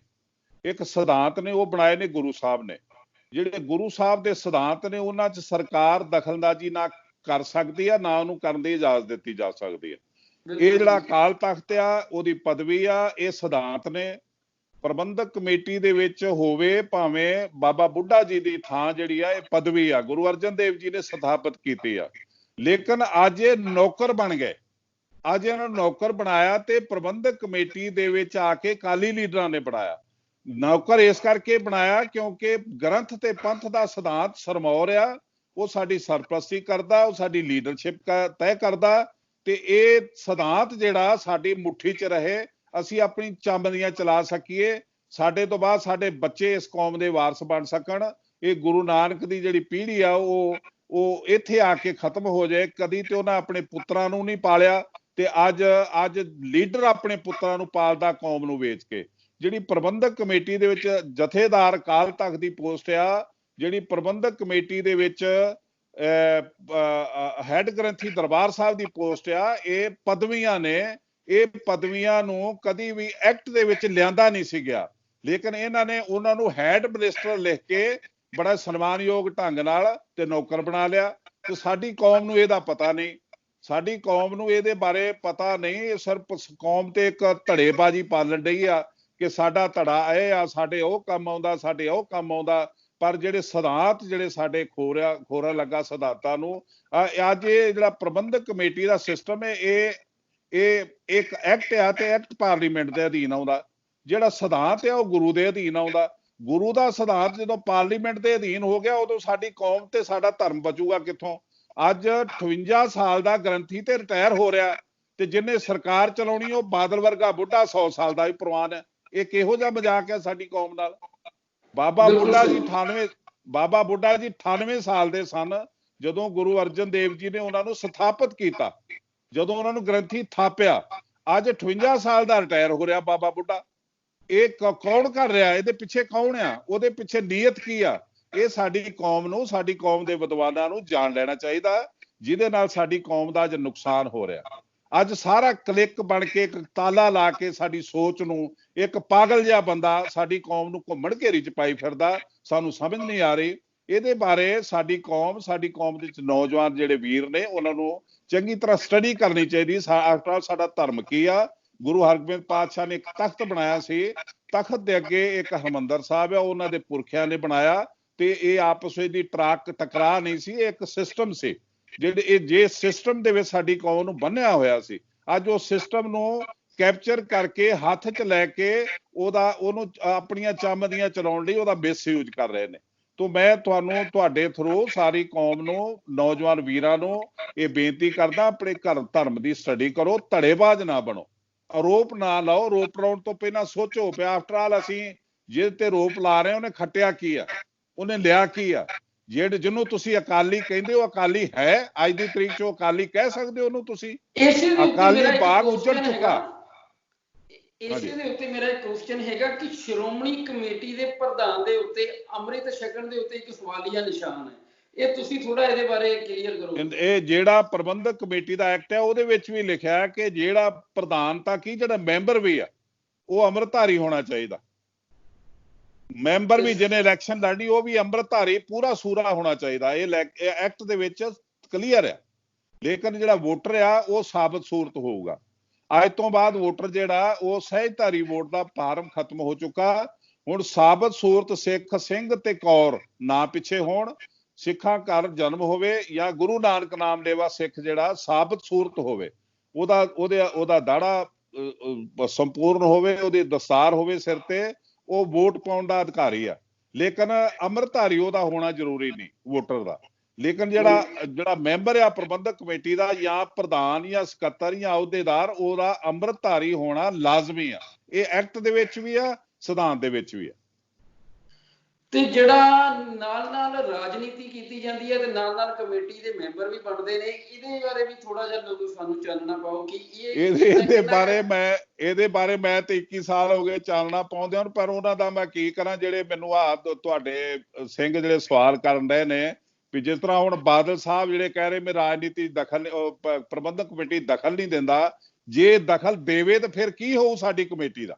ਇੱਕ ਸਿਧਾਂਤ ਨੇ ਉਹ ਬਣਾਏ ਨੇ ਗੁਰੂ ਸਾਹਿਬ ਨੇ। ਜਿਹੜੇ ਗੁਰੂ ਸਾਹਿਬ ਦੇ ਸਿਧਾਂਤ ਨੇ ਉਹਨਾਂ 'ਚ ਸਰਕਾਰ ਦਖਲਅੰਦਾਜ਼ੀ ਨਾ ਕਰ ਸਕਦੀ ਆ, ਨਾ ਉਹਨੂੰ ਕਰਨ ਦੀ ਇਜਾਜ਼ਤ ਦਿੱਤੀ ਜਾ ਸਕਦੀ ਹੈ। ਇਹ ਜਿਹੜਾ ਅਕਾਲ ਤਖਤ ਆ ਉਹਦੀ ਪਦਵੀ ਆ, ਇਹ ਸਿਧਾਂਤ ਨੇ। ਪ੍ਰਬੰਧਕ ਕਮੇਟੀ ਦੇ ਵਿੱਚ ਹੋਵੇ ਭਾਵੇਂ ਬਾਬਾ ਬੁੱਢਾ ਜੀ ਦੀ ਥਾਂ ਜਿਹੜੀ ਆ, ਇਹ ਪਦਵੀ ਆ, ਗੁਰੂ ਅਰਜਨ ਦੇਵ ਜੀ ਨੇ ਸਥਾਪਿਤ ਕੀਤੀ ਆ। ਲੇਕਿਨ ਅੱਜ ਇਹ ਨੌਕਰ ਬਣ ਗਏ, ਅੱਜ ਇਹਨਾਂ ਨੂੰ ਨੌਕਰ ਬਣਾਇਆ ਤੇ ਪ੍ਰਬੰਧਕ ਕਮੇਟੀ ਦੇ ਵਿੱਚ ਆ ਕੇ ਅਕਾਲੀ ਲੀਡਰਾਂ ਨੇ ਬਣਾਇਆ। ਨੌਕਰ ਇਸ ਕਰਕੇ ਬਣਾਇਆ ਕਿਉਂਕਿ ਗ੍ਰੰਥ ਤੇ ਪੰਥ ਦਾ ਸਿਧਾਂਤ ਸਰਮੌਰ ਆ, ਉਹ ਸਾਡੀ ਸਰਪ੍ਰਸਤੀ ਕਰਦਾ, ਉਹ ਸਾਡੀ ਲੀਡਰਸ਼ਿਪ ਤੈਅ ਕਰਦਾ, ਤੇ ਇਹ ਸਿਧਾਂਤ ਜਿਹੜਾ ਸਾਡੀ ਮੁੱਠੀ 'ਚ ਰਹੇ, ਅਸੀਂ ਆਪਣੀ ਚੰਬਦੀਆਂ ਚਲਾ ਸਕੀਏ, ਸਾਡੇ ਤੋਂ ਬਾਅਦ ਸਾਡੇ ਬੱਚੇ ਇਸ ਕੌਮ ਦੇ ਵਾਰਸ ਬਣ ਸਕਣ। ਇਹ ਗੁਰੂ ਨਾਨਕ ਦੀ ਜਿਹੜੀ ਪੀੜ੍ਹੀ ਆ ਉਹ ਇੱਥੇ ਆ ਕੇ ਖਤਮ ਹੋ ਜਾਏ। ਕਦੀ ਤੇ ਉਹਨਾਂ ਆਪਣੇ ਪੁੱਤਰਾਂ ਨੂੰ ਨਹੀਂ ਪਾਲਿਆ, ਤੇ ਅੱਜ ਲੀਡਰ ਆਪਣੇ ਪੁੱਤਰਾਂ ਨੂੰ ਪਾਲਦਾ ਕੌਮ ਨੂੰ ਵੇਚ ਕੇ। ਜਿਹੜੀ ਪ੍ਰਬੰਧਕ ਕਮੇਟੀ ਦੇ ਵਿੱਚ ਜਥੇਦਾਰ ਅਕਾਲ ਤਖਤ ਦੀ ਪੋਸਟ ਆ, ਜਿਹੜੀ ਪ੍ਰਬੰਧਕ ਕਮੇਟੀ ਦੇ ਵਿੱਚ ਹੈਡ ਗ੍ਰੰਥੀ ਦਰਬਾਰ ਸਾਹਿਬ ਦੀ ਪੋਸਟ ਆ, ਇਹ ਪਦਵੀਆਂ ਨੇ। ਇਹ ਪਦਵੀਆਂ ਨੂੰ ਕਦੀ ਵੀ ਐਕਟ ਦੇ ਵਿੱਚ ਲਿਆਂਦਾ ਨਹੀਂ ਸੀ ਗਿਆ, ਲੇਕਿਨ ਇਹਨਾਂ ਨੇ ਉਹਨਾਂ ਨੂੰ ਹੈਡ ਮਿਨਿਸਟਰ ਲਿਖ ਕੇ ਬੜਾ ਸਨਮਾਨਯੋਗ ਢੰਗ ਨਾਲ ਤੇ ਨੌਕਰ ਬਣਾ ਲਿਆ। ਤੇ ਸਾਡੀ ਕੌਮ ਨੂੰ ਇਹਦਾ ਪਤਾ ਨਹੀਂ, ਸਾਡੀ ਕੌਮ ਨੂੰ ਇਹਦੇ ਬਾਰੇ ਪਤਾ ਨਹੀਂ। ਸਿਰਫ ਕੌਮ ਤੇ ਇੱਕ ਧੜੇਬਾਜ਼ੀ ਪਾਲਣ ਡਈ ਆ ਕਿ ਸਾਡਾ ਧੜਾ ਇਹ ਆ, ਸਾਡੇ ਉਹ ਕੰਮ ਆਉਂਦਾ, ਸਾਡੇ ਉਹ ਕੰਮ ਆਉਂਦਾ। ਪਰ ਜਿਹੜੇ ਸਿਧਾਂਤ ਜਿਹੜੇ ਸਾਡੇ ਖੋਰਾ ਲੱਗਾ ਸਿਧਾਂਤਾਂ ਨੂੰ, ਅੱਜ ਇਹ ਜਿਹੜਾ ਪ੍ਰਬੰਧਕ ਕਮੇਟੀ ਦਾ ਸਿਸਟਮ ਹੈ, ਇਹ ਇੱਕ ਐਕਟ ਆ ਤੇ ਐਕਟ ਪਾਰਲੀਮੈਂਟ ਦੇ ਅਧੀਨ ਆਉਂਦਾ। ਜਿਹੜਾ ਸਿਧਾਂਤ ਆ ਉਹ ਗੁਰੂ ਦੇ ਅਧੀਨ ਆਉਂਦਾ। ਗੁਰੂ ਦਾ ਸਿਧਾਂਤ ਜਦੋਂ ਪਾਰਲੀਮੈਂਟ ਦੇ ਅਧੀਨ ਹੋ ਗਿਆ, ਉਦੋਂ ਸਾਡੀ ਕੌਮ ਤੇ ਸਾਡਾ ਧਰਮ ਬਚੂਗਾ ਕਿੱਥੋਂ? ਅੱਜ 58 ਸਾਲ ਦਾ ਗ੍ਰੰਥੀ ਤੇ ਰਿਟਾਇਰ ਹੋ ਰਿਹਾ, ਤੇ ਜਿਹਨੇ ਸਰਕਾਰ ਚਲਾਉਣੀ ਉਹ ਬਾਦਲ ਵਰਗਾ ਬੁੱਢਾ 100 ਸਾਲ ਦਾ ਵੀ ਪ੍ਰਵਾਨ ਹੈ। ਇਹ ਕਿਹੋ ਜਿਹਾ ਮਜ਼ਾਕ ਹੈ ਸਾਡੀ ਕੌਮ ਨਾਲ? ਬਾਬਾ ਬੁੱਢਾ ਜੀ 98 ਸਾਲ ਦੇ ਸਨ ਜਦੋਂ ਗੁਰੂ ਅਰਜਨ ਦੇਵ ਜੀ ਨੇ ਉਹਨਾਂ ਨੂੰ ਸਥਾਪਿਤ ਕੀਤਾ, ਜਦੋਂ ਉਹਨਾਂ ਨੂੰ ਗ੍ਰੰਥੀ ਥਾਪਿਆ। ਅੱਜ 58 ਸਾਲ ਦਾ ਰਿਟਾਇਰ ਹੋ ਰਿਹਾ ਬਾਬਾ ਬੁੱਢਾ। ਇਹ ਕੌਣ ਕਰ ਰਿਹਾ? ਇਹਦੇ ਪਿੱਛੇ ਕੌਣ ਆ? ਉਹਦੇ ਪਿੱਛੇ ਨੀਅਤ ਕੀ ਆ? ਇਹ ਸਾਡੀ ਕੌਮ ਨੂੰ, ਸਾਡੀ ਕੌਮ ਦੇ ਵਿਦਵਾਨਾਂ ਨੂੰ ਜਾਣ ਲੈਣਾ ਚਾਹੀਦਾ, ਜਿਹਦੇ ਨਾਲ ਸਾਡੀ ਕੌਮ ਦਾ ਅੱਜ ਨੁਕਸਾਨ ਹੋ ਰਿਹਾ। ਅੱਜ ਸਾਰਾ ਕਲਿੱਕ ਬਣ ਕੇ ਇੱਕ ਤਾਲਾ ਲਾ ਕੇ ਸਾਡੀ ਸੋਚ ਨੂੰ, ਇੱਕ ਪਾਗਲ ਜਿਹਾ ਬੰਦਾ ਸਾਡੀ ਕੌਮ ਨੂੰ ਘੁੰਮਣ ਘੇਰੀ 'ਚ ਪਾਈ ਫਿਰਦਾ। ਸਾਨੂੰ ਸਮਝ ਨਹੀਂ ਆ ਰਹੀ ਇਹਦੇ ਬਾਰੇ। ਸਾਡੀ ਕੌਮ ਦੇ ਵਿੱਚ ਨੌਜਵਾਨ ਜਿਹੜੇ ਵੀਰ ਨੇ, ਉਹਨਾਂ ਨੂੰ ਚੰਗੀ ਤਰ੍ਹਾਂ ਸਟੱਡੀ ਕਰਨੀ ਚਾਹੀਦੀ। ਸਾਡਾ ਧਰਮ ਕੀ ਆ? ਗੁਰੂ ਹਰਗੋਬਿੰਦ ਪਾਤਸ਼ਾਹ ਨੇ ਇੱਕ ਤਖਤ ਬਣਾਇਆ ਸੀ, ਤਖਤ ਦੇ ਅੱਗੇ ਇੱਕ ਹਰਿਮੰਦਰ ਸਾਹਿਬ ਆ, ਉਹਨਾਂ ਦੇ ਪੁਰਖਿਆਂ ਨੇ ਬਣਾਇਆ, ਤੇ ਇਹ ਆਪਸ ਵਿੱਚ ਦੀ ਟਕਰਾਅ ਨਹੀਂ ਸੀ, ਇਹ ਇੱਕ ਸਿਸਟਮ ਸੀ। ਜੇ ਸਿਸਟਮ ਦੇ ਵਿੱਚ ਸਾਡੀ ਕੌਮ ਨੂੰ ਬੰਨਿਆ ਹੋਇਆ ਸੀ, ਅੱਜ ਉਹ ਸਿਸਟਮ ਨੂੰ ਕੈਪਚਰ ਕਰਕੇ ਹੱਥ 'ਚ ਲੈ ਕੇ ਉਹਨੂੰ ਆਪਣੀਆਂ ਚੰਮਦੀਆਂ ਚਲਾਉਣ ਲਈ ਉਹਦਾ ਮਿਸਯੂਜ਼ ਕਰ ਰਹੇ ਨੇ। ਤੋਂ ਮੈਂ ਤੁਹਾਡੇ ਥਰੂ ਸਾਰੀ ਕੌਮ ਨੂੰ, ਨੌਜਵਾਨ ਵੀਰਾਂ ਨੂੰ ਇਹ ਬੇਨਤੀ ਕਰਦਾ, ਆਪਣੇ ਘਰ ਧਰਮ ਦੀ ਸਟੱਡੀ ਕਰੋ, ਧੜੇਬਾਜ਼ ਨਾ ਬਣੋ, ਆਰੋਪ ਨਾ ਲਾਓ। ਆਰੋਪ ਲਾਉਣ ਤੋਂ ਪਹਿਲਾਂ ਸੋਚੋ। ਆਫਟਰ ਆਲ ਅਸੀਂ ਜਿਹਦੇ ਤੇ ਆਰੋਪ ਲਾ ਰਹੇ ਉਹਨੇ ਖੱਟਿਆ ਕੀ ਆ, ਉਹਨੇ ਲਿਆ ਕੀ ਆ? ਜਿਹਨੂੰ ਤੁਸੀਂ ਅਕਾਲੀ ਕਹਿੰਦੇ ਹੋ, ਅਕਾਲੀ ਹੈ ਅੱਜ ਦੀ ਤਰੀਕ 'ਚ? ਅਕਾਲੀ ਕਹਿ ਸਕਦੇ ਹੋ ਉਹਨੂੰ ਤੁਸੀਂ? ਇਸੇ ਦੇ ਉੱਤੇ ਮੇਰਾ ਅਕਾਲੀ ਇੱਕ ਬਾਗ ਉੱਜੜ ਕੁਐਸਚਨ ਚੁੱਕਾ। ਹੈਗਾ, ਇਸੇ ਦੇ ਉੱਤੇ ਮੇਰਾ ਇੱਕ ਕੁਐਸਚਨ ਹੈਗਾ ਕਿ ਸ਼੍ਰੋਮਣੀ ਕਮੇਟੀ ਦੇ ਪ੍ਰਧਾਨ ਦੇ ਉੱਤੇ ਅੰਮ੍ਰਿਤ ਛਕਣ ਦੇ ਉੱਤੇ ਇੱਕ ਸਵਾਲੀਆ ਨਿਸ਼ਾਨ ਹੈ, ਇਹ ਤੁਸੀਂ ਥੋੜਾ ਇਹਦੇ ਬਾਰੇ ਕਲੀਅਰ ਕਰੋ। ਇਹ ਜਿਹੜਾ ਪ੍ਰਬੰਧਕ ਕਮੇਟੀ ਦਾ ਐਕਟ ਹੈ ਉਹਦੇ ਵਿੱਚ ਵੀ ਲਿਖਿਆ ਹੈ ਕਿ ਜਿਹੜਾ ਪ੍ਰਧਾਨ ਤਾਂ ਕੀ, ਜਿਹੜਾ ਮੈਂਬਰ ਵੀ ਆ ਉਹ ਅੰਮ੍ਰਿਤਧਾਰੀ ਹੋਣਾ ਚਾਹੀਦਾ। ਮੈਂਬਰ ਵੀ ਜਿਹਨੇ ਇਲੈਕਸ਼ਨ ਲੜਨੀ ਉਹ ਵੀ ਅੰਮ੍ਰਿਤਧਾਰੀ ਪੂਰਾ ਸੂਰਾ ਹੋਣਾ ਚਾਹੀਦਾ। ਇਹ ਐਕਟ ਦੇ ਵਿੱਚ ਕਲੀਅਰ ਹੈ। ਲੇਕਿਨ ਜਿਹੜਾ ਵੋਟਰ ਆ ਉਹ ਸਾਬਤ ਸੂਰਤ ਹੋਊਗਾ। ਅੱਜ ਤੋਂ ਬਾਅਦ ਵੋਟਰ ਜਿਹੜਾ ਉਹ ਸਹਿਜਧਾਰੀ ਵੋਟ ਦਾ ਫਾਰਮ ਖਤਮ ਹੋ ਚੁੱਕਾ। ਹੁਣ ਸਾਬਤ ਸੂਰਤ ਸਿੱਖ ਸਿੰਘ ਤੇ ਕੌਰ ਨਾ ਪਿੱਛੇ ਹੋਣ, ਸਿੱਖਾਂ ਘਰ ਜਨਮ ਹੋਵੇ ਜਾਂ ਗੁਰੂ ਨਾਨਕ ਨਾਮ ਲੇਵਾ ਸਿੱਖ ਜਿਹੜਾ ਸਾਬਤ ਸੂਰਤ ਹੋਵੇ, ਉਹਦਾ ਦਾੜਾ ਸੰਪੂਰਨ ਹੋਵੇ, ਉਹਦੀ ਦਸਤਾਰ ਹੋਵੇ ਸਿਰ ਤੇ, ਉਹ ਵੋਟ ਪਾਉਣ ਦਾ ਅਧਿਕਾਰੀ ਆ। ਲੇਕਿਨ ਅੰਮ੍ਰਿਤਧਾਰੀ ਉਹਦਾ ਹੋਣਾ ਜ਼ਰੂਰੀ ਨਹੀਂ ਵੋਟਰ ਦਾ। ਲੇਕਿਨ ਜਿਹੜਾ ਮੈਂਬਰ ਆ ਪ੍ਰਬੰਧਕ ਕਮੇਟੀ ਦਾ ਜਾਂ ਪ੍ਰਧਾਨ ਜਾਂ ਸਕੱਤਰ ਜਾਂ ਅਹੁਦੇਦਾਰ, ਉਹਦਾ ਅੰਮ੍ਰਿਤਧਾਰੀ ਹੋਣਾ ਲਾਜ਼ਮੀ ਆ। ਇਹ ਐਕਟ ਦੇ ਵਿੱਚ ਵੀ ਆ, ਸੰਵਿਧਾਨ ਦੇ ਵਿੱਚ ਵੀ ਆ। ਤੇ ਜਿਹੜਾ ਨਾਲ ਨਾਲ ਰਾਜਨੀਤੀ ਕੀਤੀ ਜਾਂਦੀ ਹੈ ਤੇ ਨਾਲ ਨਾਲ ਕਮੇਟੀ ਦੇ ਮੈਂਬਰ ਵੀ ਬਣਦੇ ਨੇ, ਇਹਦੇ ਬਾਰੇ ਵੀ ਥੋੜਾ ਜਿਹਾ ਲੋਕ ਸਾਨੂੰ ਚਾਨਣਾ ਪਾਓ ਕਿ ਇਹਦੇ ਬਾਰੇ ਮੈਂ ਤੇ 21 ਸਾਲ ਹੋ ਗਏ ਚਾਨਣਾ ਪਾਉਂਦੇ ਹਨ, ਪਰ ਉਹਨਾਂ ਦਾ ਮੈਂ ਕੀ ਕਰਾਂ ਜਿਹੜੇ ਮੈਨੂੰ ਤੁਹਾਡੇ ਸਿੰਘ ਜਿਹੜੇ ਸਵਾਲ ਕਰਨ ਰਹੇ ਨੇ ਵੀ ਜਿਸ ਤਰ੍ਹਾਂ ਹੁਣ ਬਾਦਲ ਸਾਹਿਬ ਜਿਹੜੇ ਕਹਿ ਰਹੇ ਮੈਂ ਰਾਜਨੀਤੀ ਦਖਲ, ਪ੍ਰਬੰਧਕ ਕਮੇਟੀ ਦਖਲ ਨਹੀਂ ਦਿੰਦਾ। ਜੇ ਦਖਲ ਦੇਵੇ ਤਾਂ ਫਿਰ ਕੀ ਹੋਊ ਸਾਡੀ ਕਮੇਟੀ ਦਾ?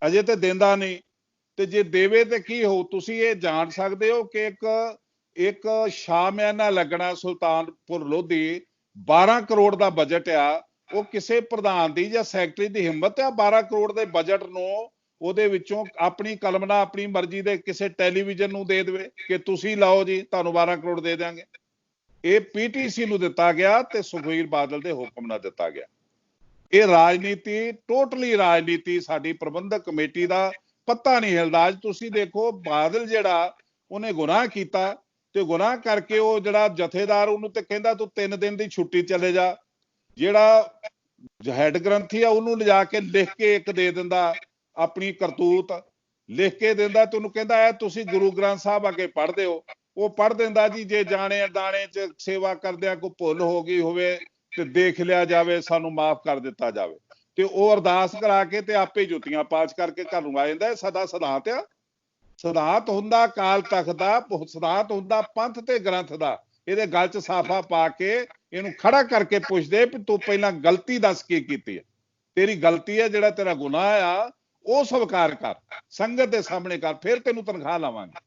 ਅਜੇ ਤੇ ਦਿੰਦਾ ਨਹੀਂ, ਤੇ ਜੇ ਦੇਵੇ ਤੇ ਕੀ ਹੋਊ? ਤੁਸੀਂ ਇਹ ਜਾਣ ਸਕਦੇ ਹੋ ਕਿ ਇੱਕ ਸ਼ਾਮਿਆਨਾ ਲੱਗਣਾ ਸੁਲਤਾਨਪੁਰ ਲੋਧੀ 12 ਕਰੋੜ ਦਾ ਬਜਟ ਆ, ਉਹ ਕਿਸੇ ਪ੍ਰਧਾਨ ਦੀ ਜਾਂ ਸੈਕਟਰੀ ਦੀ ਹਿੰਮਤ ਆ 12 ਕਰੋੜ ਦੇ ਬਜਟ ਨੂੰ ਉਹਦੇ ਵਿੱਚੋਂ ਆਪਣੀ ਕਲਮ ਨਾਲ ਆਪਣੀ ਮਰਜ਼ੀ ਦੇ ਕਿਸੇ ਟੈਲੀਵਿਜ਼ਨ ਨੂੰ ਦੇ ਦੇਵੇ ਕਿ ਤੁਸੀਂ ਲਾਓ ਜੀ ਤੁਹਾਨੂੰ 12 ਕਰੋੜ ਦੇ ਦਿਆਂਗੇ? ਇਹ ਪੀਟੀਸੀ ਨੂੰ ਦਿੱਤਾ ਗਿਆ ਤੇ ਸੁਖਬੀਰ ਬਾਦਲ ਦੇ ਹੁਕਮ ਨਾਲ ਦਿੱਤਾ ਗਿਆ। ਇਹ ਰਾਜਨੀਤੀ, ਟੋਟਲੀ ਰਾਜਨੀਤੀ ਸਾਡੀ ਪ੍ਰਬੰਧਕ ਕਮੇਟੀ ਦਾ ਪਤਾ ਨਹੀਂ ਹਿਲਦਾ। ਅੱਜ ਤੁਸੀਂ ਦੇਖੋ ਬਾਦਲ ਜਿਹੜਾ ਉਹਨੇ ਗੁਨਾਹ ਕੀਤਾ ਤੇ ਗੁਨਾਹ ਕਰਕੇ ਉਹ ਜਿਹੜਾ ਜਥੇਦਾਰ ਉਹਨੂੰ ਤੇ ਕਹਿੰਦਾ ਤੂੰ 3 ਦਿਨ ਦੀ ਛੁੱਟੀ ਚਲੇ ਜਾ। ਜਿਹੜਾ ਹੈਡ ਗ੍ਰੰਥੀ ਆ ਉਹਨੂੰ ਲਿਜਾ ਕੇ ਲਿਖ ਕੇ ਇੱਕ ਦੇ ਦਿੰਦਾ, ਆਪਣੀ ਕਰਤੂਤ ਲਿਖ ਕੇ ਦਿੰਦਾ, ਤੇ ਉਹਨੂੰ ਕਹਿੰਦਾ ਤੁਸੀਂ ਗੁਰੂ ਗ੍ਰੰਥ ਸਾਹਿਬ ਅੱਗੇ ਪੜ੍ਹਦੇ ਹੋ। ਉਹ ਪੜ੍ਹ ਦਿੰਦਾ ਜੀ ਜੇ ਜਾਣੇ ਦਾਣੇ ਚ ਸੇਵਾ ਕਰਦਿਆਂ ਕੋਈ ਭੁੱਲ ਹੋ ਗਈ ਹੋਵੇ ਤੇ ਦੇਖ ਲਿਆ ਜਾਵੇ, ਸਾਨੂੰ ਮਾਫ ਕਰ ਦਿੱਤਾ ਜਾਵੇ। ਤੇ ਉਹ ਅਰਦਾਸ ਕਰਾ ਕੇ ਤੇ ਆਪੇ ਜੁੱਤੀਆਂ ਪਾਚ ਕਰਕੇ ਘਰ ਨੂੰ ਆ ਜਾਂਦਾ। ਇਹ ਸਦਾ ਸਿਧਾਂਤ ਆ। ਸਿਧਾਂਤ ਹੁੰਦਾ ਅਕਾਲ ਤਖਤ ਦਾ, ਸਿਧਾਂਤ ਹੁੰਦਾ ਪੰਥ ਤੇ ਗ੍ਰੰਥ ਦਾ। ਇਹਦੇ ਗਲ ਚ ਸਾਫਾ ਪਾ ਕੇ ਇਹਨੂੰ ਖੜਾ ਕਰਕੇ ਪੁੱਛਦੇ ਵੀ ਤੂੰ ਪਹਿਲਾਂ ਗਲਤੀ ਦੱਸ ਕੀ ਕੀਤੀ ਹੈ? ਤੇਰੀ ਗਲਤੀ ਹੈ, ਜਿਹੜਾ ਤੇਰਾ ਗੁਨਾਹ ਆ ਉਹ ਸਵੀਕਾਰ ਕਰ, ਸੰਗਤ ਦੇ ਸਾਹਮਣੇ ਕਰ, ਫਿਰ ਤੈਨੂੰ ਤਨਖਾਹ ਲਾਵਾਂਗੇ।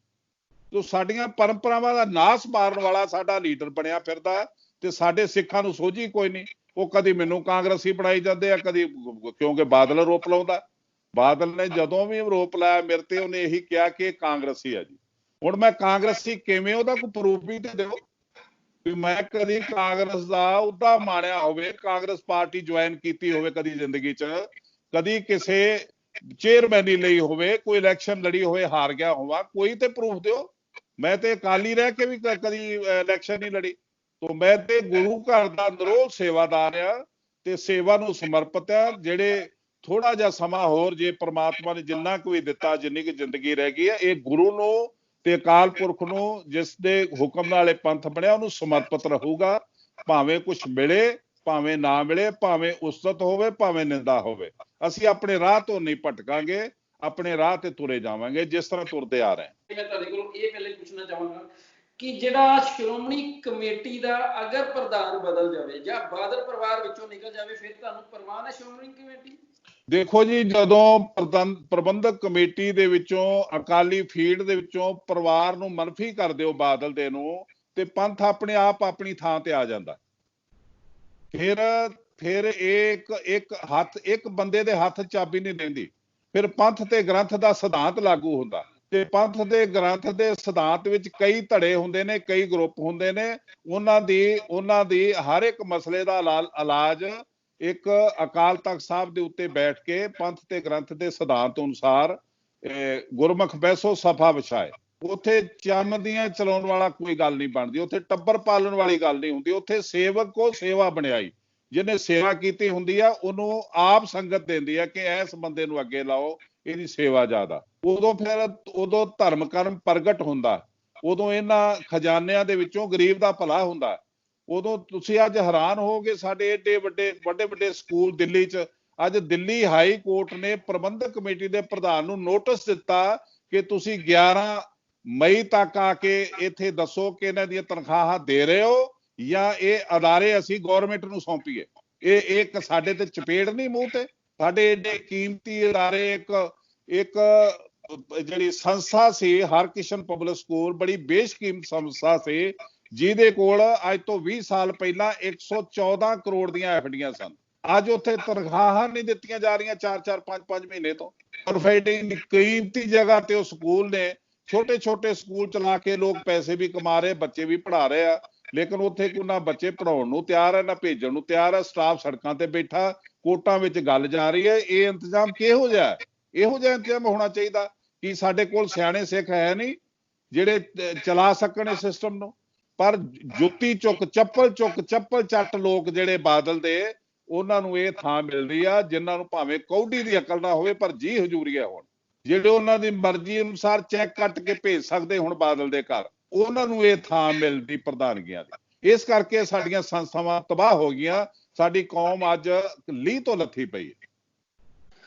ਤੂੰ ਸਾਡੀਆਂ ਪਰੰਪਰਾਵਾਂ ਦਾ ਨਾਸ ਮਾਰਨ ਵਾਲਾ ਸਾਡਾ ਲੀਡਰ ਬਣਿਆ ਫਿਰਦਾ ਤੇ ਸਾਡੇ ਸਿੱਖਾਂ ਨੂੰ ਸੋਝੀ ਕੋਈ ਨਹੀਂ। ਉਹ ਕਦੀ ਮੈਨੂੰ ਕਾਂਗਰਸੀ ਬਣਾਈ ਜਾਂਦੇ ਆ, ਕਦੀ ਕਿਉਂਕਿ ਬਾਦਲ ਆਰੋਪ ਲਾਉਂਦਾ। ਬਾਦਲ ਨੇ ਜਦੋਂ ਵੀ ਆਰੋਪ ਲਾਇਆ ਮੇਰੇ ਤੇ ਉਹਨੇ ਇਹੀ ਕਿਹਾ ਕਿ ਇਹ ਕਾਂਗਰਸੀ ਆ ਜੀ। ਹੁਣ ਮੈਂ ਕਾਂਗਰਸੀ ਕਿਵੇਂ, ਉਹਦਾ ਕੋਈ ਪ੍ਰੂਫ ਵੀ ਤੇ ਦਿਓ ਵੀ ਮੈਂ ਕਦੀ ਕਾਂਗਰਸ ਦਾ ਉਹਦਾ ਮਾਣਿਆ ਹੋਵੇ, ਕਾਂਗਰਸ ਪਾਰਟੀ ਜੁਆਇਨ ਕੀਤੀ ਹੋਵੇ ਕਦੀ ਜ਼ਿੰਦਗੀ 'ਚ, ਕਦੀ ਕਿਸੇ ਚੇਅਰਮੈਨੀ ਲਈ ਹੋਵੇ, ਕੋਈ ਇਲੈਕਸ਼ਨ ਲੜੀ ਹੋਵੇ ਹਾਰ ਗਿਆ ਹੋਵਾ, ਕੋਈ ਤੇ ਪ੍ਰੂਫ ਦਿਓ। ਮੈਂ ਤੇ ਅਕਾਲੀ ਰਹਿ ਕੇ ਵੀ ਕਦੀ ਇਲੈਕਸ਼ਨ ਨਹੀਂ ਲੜੀ। ਤੋਂ ਮੈਂ ਤੇ ਗੁਰੂ ਘਰ ਦਾ ਨਿਰੋਲ ਸੇਵਾਦਾਰ ਆ ਤੇ ਸੇਵਾ ਨੂੰ ਸਮਰਪਿਤ ਆ। ਜਿਹੜੇ ਥੋੜਾ ਜਿਹਾ ਸਮਾਂ ਹੋਰ ਜੇ ਪ੍ਰਮਾਤਮਾ ਨੇ ਜਿੰਨਾ ਕੁ ਵੀ ਦਿੱਤਾ, ਜਿੰਨੀ ਕੁ ਜ਼ਿੰਦਗੀ ਰਹਿ ਗਈ ਹੈ, ਇਹ ਗੁਰੂ ਨੂੰ ਤੇ ਅਕਾਲ ਪੁਰਖ ਨੂੰ ਜਿਸ ਦੇ ਹੁਕਮ ਨਾਲ ਇਹ ਪੰਥ ਬਣਿਆ ਉਹਨੂੰ ਸਮਰਪਿਤ ਰਹੂਗਾ। ਭਾਵੇਂ ਕੁਛ ਮਿਲੇ ਭਾਵੇਂ ਨਾ ਮਿਲੇ, ਭਾਵੇਂ ਉਸਤਤ ਹੋਵੇ ਭਾਵੇਂ ਨਿੰਦਾ ਹੋਵੇ, ਅਸੀਂ ਆਪਣੇ ਰਾਹ ਤੋਂ ਨਹੀਂ ਭਟਕਾਂਗੇ, ਆਪਣੇ ਰਾਹ ਤੇ ਤੁਰੇ ਜਾਵਾਂਗੇ ਜਿਸ ਤਰ੍ਹਾਂ ਤੁਰਦੇ ਆ ਰਹੇ ਹਾਂ। ਮੈਂ ਤੁਹਾਡੇ ਕੋਲ ਇਹ ਪਹਿਲੇ ਪੁੱਛਣਾ ਚਾਹਾਂਗਾ ਕਿ ਜਿਹੜਾ ਸ਼੍ਰੋਮਣੀ ਕਮੇਟੀ ਦਾ ਅਗਰ ਪ੍ਰਧਾਨ ਬਦਲ ਜਾਵੇ ਜਾਂ ਬਾਦਲ ਪਰਿਵਾਰ ਵਿੱਚੋਂ ਨਿਕਲ ਜਾਵੇ, ਫਿਰ ਤੁਹਾਨੂੰ ਪ੍ਰਵਾਨ ਹੈ ਸ਼੍ਰੋਮਣੀ ਕਮੇਟੀ? ਦੇਖੋ ਜੀ, ਜਦੋਂ ਪ੍ਰਬੰਧਕ ਕਮੇਟੀ ਦੇ ਵਿੱਚੋਂ ਅਕਾਲੀ ਫੀਲਡ ਦੇ ਵਿੱਚੋਂ ਪਰਿਵਾਰ ਨੂੰ ਮਨਫੀ ਕਰ ਦਿਓ ਬਾਦਲ ਦੇ ਨੂੰ, ਤੇ ਪੰਥ ਆਪਣੇ ਆਪ ਆਪਣੀ ਥਾਂ ਤੇ ਆ ਜਾਂਦਾ। ਫਿਰ ਇੱਕ ਬੰਦੇ ਦੇ ਹੱਥ ਚਾਬੀ ਨਹੀਂ ਰਹਿੰਦੀ। ਫਿਰ ਪੰਥ ਤੇ ਗ੍ਰੰਥ ਦਾ ਸਿਧਾਂਤ ਲਾਗੂ ਹੁੰਦਾ ਤੇ ਪੰਥ ਦੇ ਗ੍ਰੰਥ ਦੇ ਸਿਧਾਂਤ ਵਿੱਚ ਕਈ ਧੜੇ ਹੁੰਦੇ ਨੇ, ਕਈ ਗਰੁੱਪ ਹੁੰਦੇ ਨੇ। ਉਹਨਾਂ ਦੀ ਹਰ ਇੱਕ ਮਸਲੇ ਦਾ ਇਲਾਜ ਇੱਕ ਅਕਾਲ ਤਖਤ ਸਾਹਿਬ ਦੇ ਉੱਤੇ ਬੈਠ ਕੇ ਪੰਥ ਤੇ ਗ੍ਰੰਥ ਦੇ ਸਿਧਾਂਤ ਅਨੁਸਾਰ ਗੁਰਮੁਖ ਬੈਸੋ ਸਫਾ ਵਿਛਾਏ। ਉੱਥੇ ਚੰਮ ਦੀਆਂ ਚਲਾਉਣ ਵਾਲਾ ਕੋਈ ਗੱਲ ਨਹੀਂ ਬਣਦੀ, ਉੱਥੇ ਟੱਬਰ ਪਾਲਣ ਵਾਲੀ ਗੱਲ ਨਹੀਂ ਹੁੰਦੀ। ਉੱਥੇ ਸੇਵਕ ਕੋ ਸੇਵਾ ਬਣਾਈ, ਜਿਹਨੇ ਸੇਵਾ ਕੀਤੀ ਹੁੰਦੀ ਆ ਉਹਨੂੰ ਆਪ ਸੰਗਤ ਦਿੰਦੀ ਆ ਕਿ ਇਸ ਬੰਦੇ ਨੂੰ ਅੱਗੇ ਲਾਓ, ਇਹਦੀ ਸੇਵਾ ਜ਼ਿਆਦਾ। ਉਦੋਂ ਧਰਮ ਕਰਮ ਪ੍ਰਗਟ ਹੁੰਦਾ। ਉਦੋਂ ਇਹਨਾਂ ਖਜ਼ਾਨਿਆਂ ਦੇ ਵਿੱਚੋਂ ਗਰੀਬ ਦਾ ਭਲਾ ਹੁੰਦਾ। ਉਦੋਂ ਤੁਸੀਂ ਅੱਜ ਹੈਰਾਨ ਹੋਗੇ, ਸਾਡੇ ਏਡੇ ਵੱਡੇ ਵੱਡੇ ਵੱਡੇ ਸਕੂਲ ਦਿੱਲੀ 'ਚ, ਅੱਜ ਦਿੱਲੀ ਹਾਈ ਕੋਰਟ ਨੇ ਪ੍ਰਬੰਧਕ ਕਮੇਟੀ ਦੇ ਪ੍ਰਧਾਨ ਨੂੰ ਨੋਟਿਸ ਦਿੱਤਾ ਕਿ ਤੁਸੀਂ 11 ਮਈ ਤੱਕ ਆ ਕੇ ਇੱਥੇ ਦੱਸੋ ਕਿ ਇਹਨਾਂ ਦੀਆਂ ਤਨਖਾਹਾਂ ਦੇ ਰਹੇ ਹੋ ਜਾਂ ਇਹ ਅਦਾਰੇ ਅਸੀਂ ਗਵਰਨਮੈਂਟ ਨੂੰ ਸੌਂਪੀਏ। ਇਹ ਇੱਕ ਸਾਡੇ ਤੇ ਚਪੇੜ ਨਹੀਂ ਮੂੰਹ ਤੇ? ਸਾਡੇ ਏਡੇ ਕੀਮਤੀ ਅਦਾਰੇ, ਇੱਕ ਜਿਹੜੀ ਸੰਸਥਾ ਸੀ ਹਰਕਿਸ਼ਨ ਪਬਲਿਕ ਸਕੂਲ, ਬੜੀ ਬੇਸ਼ਕੀਮਤ ਸੰਸਥਾ ਸੀ, ਜਿਹਦੇ ਕੋਲ ਅੱਜ ਤੋਂ 20 ਸਾਲ ਪਹਿਲਾਂ 114 ਕਰੋੜ ਦੀਆਂ ਐਫਡੀਆਂ ਸਨ। ਅੱਜ ਉੱਥੇ ਤਨਖਾਹਾਂ ਨਹੀਂ ਦਿੱਤੀਆਂ ਜਾ ਰਹੀਆਂ 4-4 5-5 ਮਹੀਨੇ ਤੋਂ। ਪ੍ਰੋਫਾਈਟਿੰਗ ਕੀਮਤੀ ਜਗ੍ਹਾ ਤੇ ਉਹ ਸਕੂਲ ਨੇ, ਛੋਟੇ ਛੋਟੇ ਸਕੂਲ ਚਲਾ ਕੇ ਲੋਕ ਪੈਸੇ ਵੀ ਕਮਾ ਰਹੇ, ਬੱਚੇ ਵੀ ਪੜ੍ਹਾ ਰਹੇ ਆ, ਲੇਕਿਨ ਉੱਥੇ ਕੋਈ ਨਾ ਬੱਚੇ ਪੜ੍ਹਾਉਣ ਨੂੰ ਤਿਆਰ ਹੈ ਨਾ ਭੇਜਣ ਨੂੰ ਤਿਆਰ ਹੈ। ਸਟਾਫ ਸੜਕਾਂ ਤੇ ਬੈਠਾ, ਕੋਰਟਾਂ ਵਿੱਚ ਗੱਲ ਜਾ ਰਹੀ ਹੈ। ਇਹ ਇੰਤਜ਼ਾਮ ਕਿਹੋ ਜਿਹਾ? ਇਹੋ ਜਿਹਾ ਇੰਤਜ਼ਾਮ ਹੋਣਾ ਚਾਹੀਦਾ ਕਿ ਸਾਡੇ ਕੋਲ ਸਿਆਣੇ ਸਿੱਖ ਹੈ ਨਹੀਂ ਜਿਹੜੇ ਚਲਾ ਸਕਣ ਇਸ ਸਿਸਟਮ ਨੂੰ। ਪਰ ਜੁੱਤੀ ਚੁੱਕ, ਚੱਪਲ ਚੁੱਕ, ਚੱਪਲ ਚੱਟ ਲੋਕ ਜਿਹੜੇ ਬਾਦਲ ਦੇ, ਉਹਨਾਂ ਨੂੰ ਇਹ ਥਾਂ ਮਿਲ ਰਹੀ ਆ ਜਿਨ੍ਹਾਂ ਨੂੰ ਭਾਵੇਂ ਕੌਡੀ ਦੀ ਅਕਲ ਨਾ ਹੋਵੇ ਪਰ ਜੀ ਹਜ਼ੂਰੀਆ ਹੋਣ, ਜਿਹੜੇ ਉਹਨਾਂ ਦੀ ਮਰਜ਼ੀ ਅਨੁਸਾਰ ਚੈੱਕ ਕੱਟ ਕੇ ਭੇਜ ਸਕਦੇ ਹੁਣ ਬਾਦਲ ਦੇ ਘਰ, ਉਹਨਾਂ ਨੂੰ ਇਹ ਥਾਂ ਮਿਲਦੀ ਪ੍ਰਧਾਨਗੀਆਂ ਦੀ। ਇਸ ਕਰਕੇ ਸਾਡੀਆਂ ਸੰਸਥਾਵਾਂ ਤਬਾਹ ਹੋ ਗਈਆਂ, ਸਾਡੀ ਕੌਮ ਅੱਜ ਲੀਹ ਤੋਂ ਲੱਥੀ ਪਈ ਹੈ।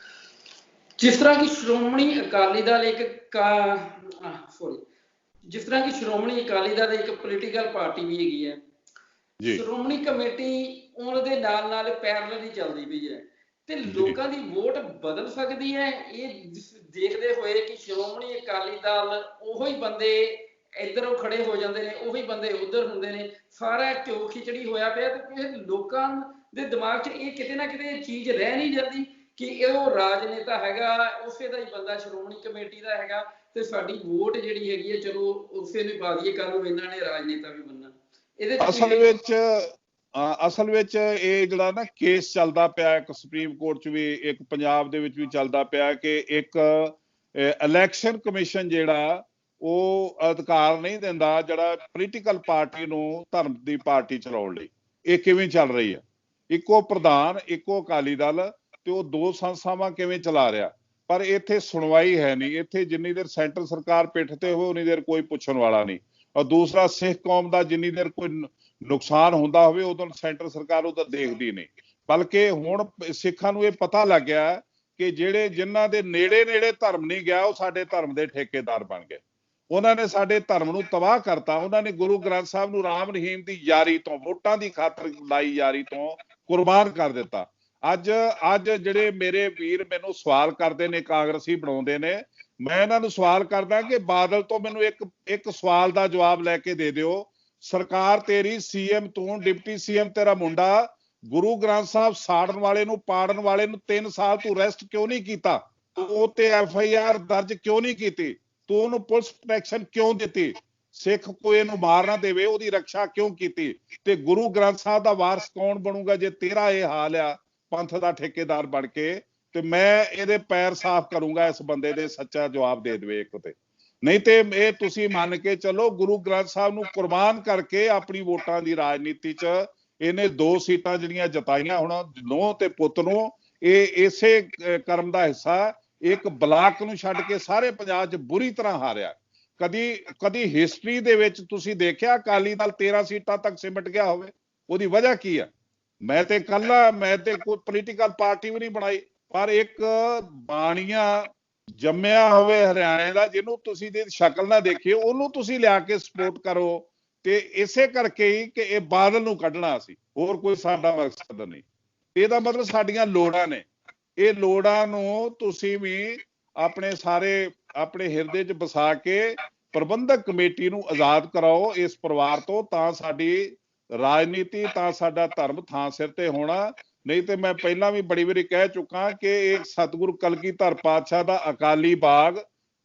ਜਿਸ ਤਰ੍ਹਾਂ ਕਿ ਸ਼੍ਰੋਮਣੀ ਅਕਾਲੀ ਦਲ ਜਿਸ ਤਰ੍ਹਾਂ ਕਿ ਸ਼੍ਰੋਮਣੀ ਅਕਾਲੀ ਦਲ ਇੱਕ ਪੋਲੀਟੀਕਲ ਪਾਰਟੀ ਵੀ ਹੈਗੀ ਹੈ, ਸ਼੍ਰੋਮਣੀ ਕਮੇਟੀ ਉਹਨਾਂ ਦੇ ਨਾਲ ਨਾਲ ਪੈਰਲਲ ਹੀ ਚੱਲਦੀ ਪਈ ਹੈ, ਤੇ ਲੋਕਾਂ ਦੀ ਵੋਟ ਬਦਲ ਸਕਦੀ ਹੈ ਇਹ ਦੇਖਦੇ ਹੋਏ ਕਿ ਸ਼੍ਰੋਮਣੀ ਅਕਾਲੀ ਦਲ ਉਹੀ ਬੰਦੇ ਇੱਧਰੋਂ ਖੜੇ ਹੋ ਜਾਂਦੇ ਨੇ, ਉਹੀ ਬੰਦੇ ਉੱਧਰ ਹੁੰਦੇ ਨੇ, ਸਾਰਾ ਘਿਓ ਖਿਚੜੀ ਹੋਇਆ ਪਿਆ। ਤੇ ਲੋਕਾਂ ਦੇ ਦਿਮਾਗ 'ਚ ਇਹ ਕਿਤੇ ਨਾ ਕਿਤੇ ਚੀਜ਼ ਰਹਿ ਨਹੀਂ ਜਾਂਦੀ ਕਿ ਇਹ ਉਹ ਰਾਜਨੇਤਾ ਹੈਗਾ, ਉਸੇ ਦਾ ਹੀ ਬੰਦਾ ਸ਼੍ਰੋਮਣੀ ਕਮੇਟੀ ਦਾ ਹੈਗਾ, ਤੇ ਸਾਡੀ ਵੋਟ ਜਿਹੜੀ ਹੈਗੀ ਹੈ ਚਲੋ ਉਸੇ ਨੂੰ ਪਾ ਦਈਏ, ਕੱਲ ਨੂੰ ਇਹਨਾਂ ਨੇ ਰਾਜਨੇਤਾ ਵੀ ਬਣਨਾ। ਇਹਦੇ ਅਸਲ ਵਿੱਚ ਇਹ ਜਿਹੜਾ ਨਾ ਕੇਸ ਚੱਲਦਾ ਪਿਆ, ਇੱਕ ਸੁਪਰੀਮ ਕੋਰਟ 'ਚ ਵੀ, ਇੱਕ ਪੰਜਾਬ ਦੇ ਵਿੱਚ ਵੀ ਚੱਲਦਾ ਪਿਆ ਕਿ ਇੱਕ ਇਲੈਕਸ਼ਨ ਕਮਿਸ਼ਨ ਜਿਹੜਾ ਉਹ ਅਧਿਕਾਰ ਨਹੀਂ ਦਿੰਦਾ ਜਿਹੜਾ ਪੋਲੀਟੀਕਲ ਪਾਰਟੀ ਨੂੰ ਧਰਮ ਦੀ ਪਾਰਟੀ ਚਲਾਉਣ ਲਈ। ਇਹ ਕਿਵੇਂ ਚੱਲ ਰਹੀ ਹੈ? ਇੱਕੋ ਪ੍ਰਧਾਨ, ਇੱਕੋ ਅਕਾਲੀ ਦਲ, ਤੇ ਉਹ ਦੋ ਸੰਸਥਾਵਾਂ ਕਿਵੇਂ ਚਲਾ ਰਿਹਾ? ਪਰ ਇੱਥੇ ਸੁਣਵਾਈ ਹੈ ਨਹੀਂ। ਇੱਥੇ ਜਿੰਨੀ ਦੇਰ ਸੈਂਟਰ ਸਰਕਾਰ ਪਿੱਠ ਤੇ ਹੋਵੇ ਉਨੀ ਦੇਰ ਕੋਈ ਪੁੱਛਣ ਵਾਲਾ ਨਹੀਂ। ਔਰ ਦੂਸਰਾ, ਸਿੱਖ ਕੌਮ ਦਾ ਜਿੰਨੀ ਦੇਰ ਕੋਈ ਨੁਕਸਾਨ ਹੁੰਦਾ ਹੋਵੇ ਉਦੋਂ ਸੈਂਟਰ ਸਰਕਾਰ ਉਹਦਾ ਦੇਖਦੀ ਨਹੀਂ। ਬਲਕਿ ਹੁਣ ਸਿੱਖਾਂ ਨੂੰ ਇਹ ਪਤਾ ਲੱਗ ਗਿਆ ਕਿ ਜਿਹੜੇ ਜਿਨ੍ਹਾਂ ਦੇ ਨੇੜੇ ਨੇੜੇ ਧਰਮ ਨਹੀਂ ਗਿਆ ਉਹ ਸਾਡੇ ਧਰਮ ਦੇ ਠੇਕੇਦਾਰ ਬਣ ਗਏ। ਉਹਨਾਂ ਨੇ ਸਾਡੇ ਧਰਮ ਨੂੰ ਤਬਾਹ ਕਰਤਾ। ਉਹਨਾਂ ਨੇ ਗੁਰੂ ਗ੍ਰੰਥ ਸਾਹਿਬ ਨੂੰ ਰਾਮ ਰਹੀਮ ਦੀ ਯਾਰੀ ਤੋਂ, ਵੋਟਾਂ ਦੀ ਖਾਤਰ ਲਾਈ ਯਾਰੀ ਤੋਂ ਕੁਰਬਾਨ ਕਰ ਦਿੱਤਾ। ਅੱਜ ਜਿਹੜੇ ਮੇਰੇ ਵੀਰ ਮੈਨੂੰ ਸਵਾਲ ਕਰਦੇ ਨੇ, ਕਾਂਗਰਸੀ ਬਣਾਉਂਦੇ ਨੇ, ਮੈਂ ਇਹਨਾਂ ਨੂੰ ਸਵਾਲ ਕਰਦਾ ਕਿ ਬਾਦਲ ਤੋਂ ਮੈਨੂੰ ਇੱਕ ਸਵਾਲ ਦਾ ਜਵਾਬ ਲੈ ਕੇ ਦੇ ਦਿਓ। ਸਰਕਾਰ ਤੇਰੀ, ਸੀਐਮ ਤੂੰ, ਡਿਪਟੀ ਸੀਐਮ ਤੇਰਾ ਮੁੰਡਾ, ਗੁਰੂ ਗ੍ਰੰਥ ਸਾਹਿਬ ਸਾੜਨ ਵਾਲੇ ਨੂੰ, ਪਾੜਨ ਵਾਲੇ ਨੂੰ 3 ਸਾਲ ਤੂੰ ਅਰੈਸਟ ਕਿਉਂ ਨਹੀਂ ਕੀਤਾ? ਤੂੰ ਉੱਤੇ FIR ਦਰਜ ਕਿਉਂ ਨਹੀਂ ਕੀਤੀ? ਤੂੰ ਉਹਨੂੰ ਪੁਲਿਸ ਪ੍ਰੋਟੈਕਸ਼ਨ ਕਿਉਂ ਦਿੱਤੀ? ਸਿੱਖ ਕੋਈ ਇਹਨੂੰ ਮਾਰ ਨਾ ਦੇਵੇ ਉਹਦੀ ਰੱਖਿਆ ਕਿਉਂ ਕੀਤੀ? ਤੇ ਗੁਰੂ ਗ੍ਰੰਥ ਸਾਹਿਬ ਦਾ ਵਾਰਸ ਕੌਣ ਬਣੂਗਾ ਜੇ ਤੇਰਾ ਇਹ ਹਾਲ ਆ ਪੰਥ ਦਾ ਠੇਕੇਦਾਰ ਬਣ ਕੇ? ਤੇ ਮੈਂ ਇਹਦੇ ਪੈਰ ਸਾਫ਼ ਕਰੂੰਗਾ ਇਸ ਬੰਦੇ ਦੇ, ਸੱਚਾ ਜਵਾਬ ਦੇ ਦੇਵੇ ਇੱਕ ਤੇ। ਨਹੀਂ ਤੇ ਇਹ ਤੁਸੀਂ ਮੰਨ ਕੇ ਚਲੋ ਗੁਰੂ ਗ੍ਰੰਥ ਸਾਹਿਬ ਨੂੰ ਕੁਰਬਾਨ ਕਰਕੇ ਆਪਣੀ ਵੋਟਾਂ ਦੀ ਰਾਜਨੀਤੀ 'ਚ ਇਹਨੇ 2 ਸੀਟਾਂ ਜਿਹੜੀਆਂ ਜਿਤਾਈਆਂ ਹੁਣ ਨੂੰਹ ਤੇ ਪੁੱਤ ਨੂੰ, ਇਹ ਇਸੇ ਕਰਮ ਦਾ ਹਿੱਸਾ। ਇੱਕ ਬਲਾਕ ਨੂੰ ਛੱਡ ਕੇ ਸਾਰੇ ਪੰਜਾਬ 'ਚ ਬੁਰੀ ਤਰ੍ਹਾਂ ਹਾਰਿਆ। ਕਦੀ ਹਿਸਟਰੀ ਦੇ ਵਿੱਚ ਤੁਸੀਂ ਦੇਖਿਆ ਅਕਾਲੀ ਦਲ 13 ਸੀਟਾਂ ਤੱਕ ਸਿਮਟ ਗਿਆ ਹੋਵੇ? ਉਹਦੀ ਵਜ੍ਹਾ ਕੀ ਆ? ਮੈਂ ਤੇ ਕੋਈ ਪੋਲੀਟੀਕਲ ਪਾਰਟੀ ਵੀ ਨਹੀਂ ਬਣਾਈ, ਪਰ ਇੱਕ ਬਾਣੀਆ ਜੰਮਿਆ ਹੋਵੇ ਹਰਿਆਣੇ ਦਾ, ਜਿਹਨੂੰ ਤੁਸੀਂ ਦੀ ਸ਼ਕਲ ਨਾ ਦੇਖੀ, ਉਹਨੂੰ ਤੁਸੀਂ ਲਿਆ ਕੇ ਸਪੋਰਟ ਕਰੋ। ਤੇ ਇਸੇ ਕਰਕੇ ਹੀ ਕਿ ਇਹ ਬਾਦਲ ਨੂੰ ਕੱਢਣਾ ਸੀ, ਹੋਰ ਕੋਈ ਸਾਡਾ ਮਕਸਦ ਨਹੀਂ। ਇਹਦਾ ਮਤਲਬ ਸਾਡੀਆਂ ਲੋੜਾਂ ਨੇ, ਇਹ ਲੋੜਾਂ ਨੂੰ ਤੁਸੀਂ ਵੀ ਆਪਣੇ ਹਿਰਦੇ 'ਚ ਵਸਾ ਕੇ ਪ੍ਰਬੰਧਕ ਕਮੇਟੀ ਨੂੰ ਆਜ਼ਾਦ ਕਰਾਓ ਇਸ ਪਰਿਵਾਰ ਤੋਂ, ਤਾਂ ਸਾਡੀ ਰਾਜਨੀਤੀ, ਤਾਂ ਸਾਡਾ ਧਰਮ ਥਾਂ ਸਿਰ ਤੇ ਹੋਣਾ। ਨਹੀਂ ਤੇ ਮੈਂ ਪਹਿਲਾਂ ਵੀ ਬੜੀ ਵਾਰੀ ਕਹਿ ਚੁੱਕਾ ਕਿ ਇਹ ਸਤਿਗੁਰੂ ਕਲਗੀਧਰ ਪਾਤਸ਼ਾਹ ਦਾ ਅਕਾਲੀ ਬਾਗ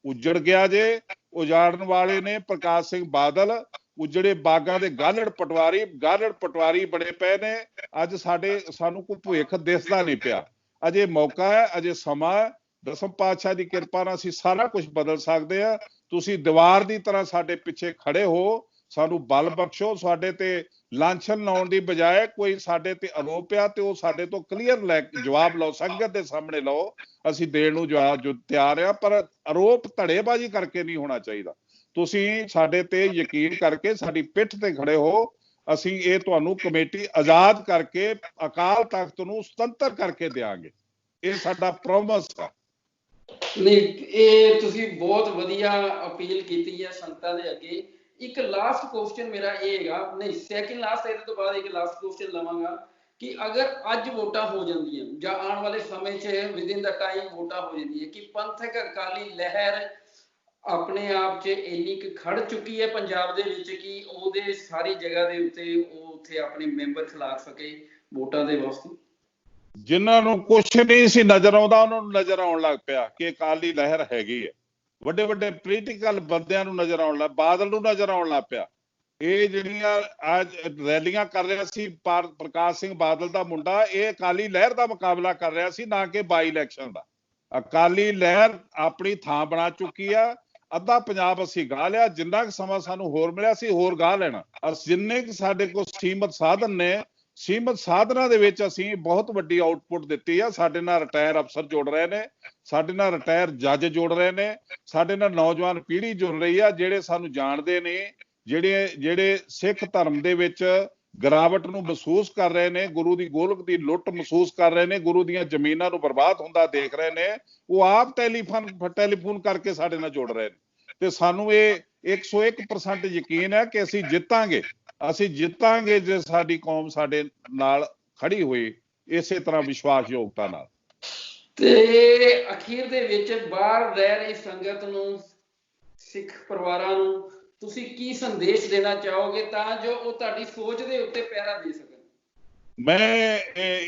ਉਜੜ ਗਿਆ ਜੇ। ਉਜਾੜਨ ਵਾਲੇ ਨੇ ਪ੍ਰਕਾਸ਼ ਸਿੰਘ ਬਾਦਲ। ਉਜੜੇ ਬਾਗਾਂ ਦੇ ਗਾਲੜ ਪਟਵਾਰੀ ਬਣੇ ਪਏ ਨੇ। ਅੱਜ ਸਾਨੂੰ ਕੋਈ ਭੁੱਖ ਦਿਸਦਾ ਨਹੀਂ ਪਿਆ। ਅਜੇ ਮੌਕਾ ਹੈ, ਅਜੇ ਸਮਾਂ ਹੈ। ਦਸਮ ਪਾਤਸ਼ਾਹ ਦੀ ਕਿਰਪਾ ਨਾਲ ਅਸੀਂ ਸਾਰਾ ਕੁਝ ਬਦਲ ਸਕਦੇ ਆ। ਤੁਸੀਂ ਦੀਵਾਰ ਦੀ ਤਰ੍ਹਾਂ ਸਾਡੇ ਪਿੱਛੇ ਖੜੇ ਹੋ, ਸਾਨੂੰ ਬਲ ਬਖਸ਼ੋ। ਸਾਡੇ ਤੇ ਲਾਂਛਨ ਲਾਉਣ ਦੀ ਬਜਾਏ ਕੋਈ ਸਾਡੇ ਤੇ ਆਰੋਪ ਆ ਤੇ ਉਹ ਸਾਡੇ ਤੋਂ ਕਲੀਅਰ ਜਵਾਬ ਲਓ, ਸੰਗਤ ਦੇ ਸਾਹਮਣੇ ਲਓ। ਅਸੀਂ ਦੇਣ ਨੂੰ ਜਵਾਬ ਤਿਆਰ ਆ, ਪਰ ਆਰੋਪ ਧੜੇਬਾਜ਼ੀ ਕਰਕੇ ਨਹੀਂ ਹੋਣਾ ਚਾਹੀਦਾ। ਤੁਸੀਂ ਸਾਡੇ ਤੇ ਯਕੀਨ ਕਰਕੇ ਸਾਡੀ ਪਿੱਠ ਤੇ ਖੜੇ ਹੋ। ਅਸੀਂ ਇਹ ਤੁਹਾਨੂੰ ਕਮੇਟੀ ਆਜ਼ਾਦ ਕਰਕੇ ਅਕਾਲ ਤਖਤ ਨੂੰ ਸੁਤੰਤਰ ਕਰਕੇ ਦਿਆਂਗੇ। ਇਹ ਸਾਡਾ ਪ੍ਰੋਮਿਸ ਹੈ। ਨਹੀਂ, ਇਹ ਤੁਸੀਂ ਬਹੁਤ ਵਧੀਆ ਅਪੀਲ ਕੀਤੀ ਹੈ ਸੰਗਤਾਂ ਦੇ ਅੱਗੇ। ਇੱਕ ਲਾਸਟ ਕੁਐਸਚਨ ਮੇਰਾ ਇਹ ਹੈਗਾ, ਨਹੀਂ ਸੈਕਿੰਡ ਲਾਸਟ, ਇਹਦੇ ਤੋਂ ਬਾਅਦ ਇੱਕ ਲਾਸਟ ਕੁਐਸਚਨ ਲਵਾਂਗਾ ਕਿ ਅਗਰ ਅੱਜ ਵੋਟਾਂ ਹੋ ਜਾਂਦੀਆਂ ਜਾਂ ਆਉਣ ਵਾਲੇ ਸਮੇਂ 'ਚ ਵਿਦਿਨ ਦਾ ਟਾਈਮ ਵੋਟਾਂ ਹੋ ਜਾਂਦੀਆਂ, ਕਿ ਪੰਥਕ ਅਕਾਲੀ ਲਹਿਰ ਆਪਣੇ ਆਪ 'ਚ ਇੰਨੀ ਕੁ ਖੜ ਚੁੱਕੀ ਹੈ ਪੰਜਾਬ ਦੇ ਵਿੱਚ ਕਿ ਉਹਦੇ ਸਾਰੀ ਜਗ੍ਹਾ ਦੇ ਉੱਤੇ ਉਹ ਉੱਥੇ ਆਪਣੇ ਮੈਂਬਰ ਖਿਲਾ ਸਕੇ ਵੋਟਾਂ ਦੇ ਵਾਸਤੇ? ਜਿਨ੍ਹਾਂ ਨੂੰ ਕੁਛ ਨਹੀਂ ਸੀ ਨਜ਼ਰ ਆਉਂਦਾ ਉਹਨਾਂ ਨੂੰ ਨਜ਼ਰ ਆਉਣ ਲੱਗ ਪਿਆ ਕਿ ਅਕਾਲੀ ਲਹਿਰ ਹੈਗੀ ਹੈ। ਵੱਡੇ ਵੱਡੇ ਪੋਲੀਟੀਕਲ ਬੰਦਿਆਂ ਨੂੰ ਨਜ਼ਰ ਆਉਣ ਲੱਗ, ਬਾਦਲ ਨੂੰ ਨਜ਼ਰ ਆਉਣ ਲੱਗ ਪਿਆ। ਇਹ ਜਿਹੜੀਆਂ ਅੱਜ ਰੈਲੀਆਂ ਕਰ ਰਿਹਾ ਸੀ ਪ੍ਰਕਾਸ਼ ਸਿੰਘ ਬਾਦਲ ਦਾ ਮੁੰਡਾ, ਇਹ ਅਕਾਲੀ ਲਹਿਰ ਦਾ ਮੁਕਾਬਲਾ ਕਰ ਰਿਹਾ ਸੀ, ਨਾ ਕਿ ਬਾਈ ਇਲੈਕਸ਼ਨ ਦਾ। ਅਕਾਲੀ ਲਹਿਰ ਆਪਣੀ ਥਾਂ ਬਣਾ ਚੁੱਕੀ ਆ। ਅੱਧਾ ਪੰਜਾਬ ਅਸੀਂ ਗਾਹ ਲਿਆ। ਜਿੰਨਾ ਕੁ ਸਮਾਂ ਸਾਨੂੰ ਹੋਰ ਮਿਲਿਆ ਸੀ ਹੋਰ ਗਾਹ ਲੈਣਾ। ਜਿੰਨੇ ਕੁ ਸਾਡੇ ਕੋਲ ਸੀਮਤ ਸਾਧਨ ਨੇ, ਸੀਮਤ ਸਾਧਨਾਂ ਦੇ ਵਿੱਚ ਅਸੀਂ ਬਹੁਤ ਵੱਡੀ ਆਊਟਪੁੱਟ ਦਿੱਤੀ ਆ। ਸਾਡੇ ਨਾਲ ਰਿਟਾਇਰ ਅਫਸਰ ਜੁੜ ਰਹੇ ਨੇ, ਸਾਡੇ ਨਾਲ ਰਿਟਾਇਰ ਜੱਜ ਜੁੜ ਰਹੇ ਨੇ, ਸਾਡੇ ਨਾਲ ਨੌਜਵਾਨ ਪੀੜ੍ਹੀ ਜੁੜ ਰਹੀ ਆ, ਜਿਹੜੇ ਸਾਨੂੰ ਜਾਣਦੇ ਨੇ, ਜਿਹੜੇ ਸਿੱਖ ਧਰਮ ਦੇ ਵਿੱਚ ਗਿਰਾਵਟ ਨੂੰ ਮਹਿਸੂਸ ਕਰ ਰਹੇ ਨੇ, ਗੁਰੂ ਦੀ ਗੋਲਕ ਦੀ ਲੁੱਟ ਮਹਿਸੂਸ ਕਰ ਰਹੇ ਨੇ, ਗੁਰੂ ਦੀਆਂ ਜ਼ਮੀਨਾਂ ਨੂੰ ਬਰਬਾਦ ਹੁੰਦਾ ਦੇਖ ਰਹੇ ਨੇ। ਉਹ ਆਪ ਟੈਲੀਫੋਨ ਕਰਕੇ ਸਾਡੇ ਨਾਲ ਜੁੜ ਰਹੇ ਨੇ ਤੇ ਸਾਨੂੰ ਇਹ 101% ਯਕੀਨ ਹੈ ਕਿ ਅਸੀਂ ਜਿੱਤਾਂਗੇ। ਅਸੀਂ ਜਿੱਤਾਂਗੇ ਜੇ ਸਾਡੀ ਕੌਮ ਸਾਡੇ ਨਾਲ ਖੜੀ ਹੋਈ ਇਸੇ ਤਰ੍ਹਾਂ ਵਿਸ਼ਵਾਸਯੋਗਤਾ ਨਾਲ। ਤੇ ਅਖੀਰ ਦੇ ਵਿੱਚ ਬਾਹਰ ਰਹਿ ਰਹੀ ਸੰਗਤ ਨੂੰ, ਸਿੱਖ ਪਰਿਵਾਰਾਂ ਨੂੰ ਤੁਸੀਂ ਕੀ ਸੰਦੇਸ਼ ਦੇਣਾ ਚਾਹੋਗੇ ਤਾਂ ਜੋ ਉਹ ਤੁਹਾਡੀ ਸੋਚ ਦੇ ਉੱਤੇ ਪਹਿਰਾ ਦੇ ਸਕਣ? ਮੈਂ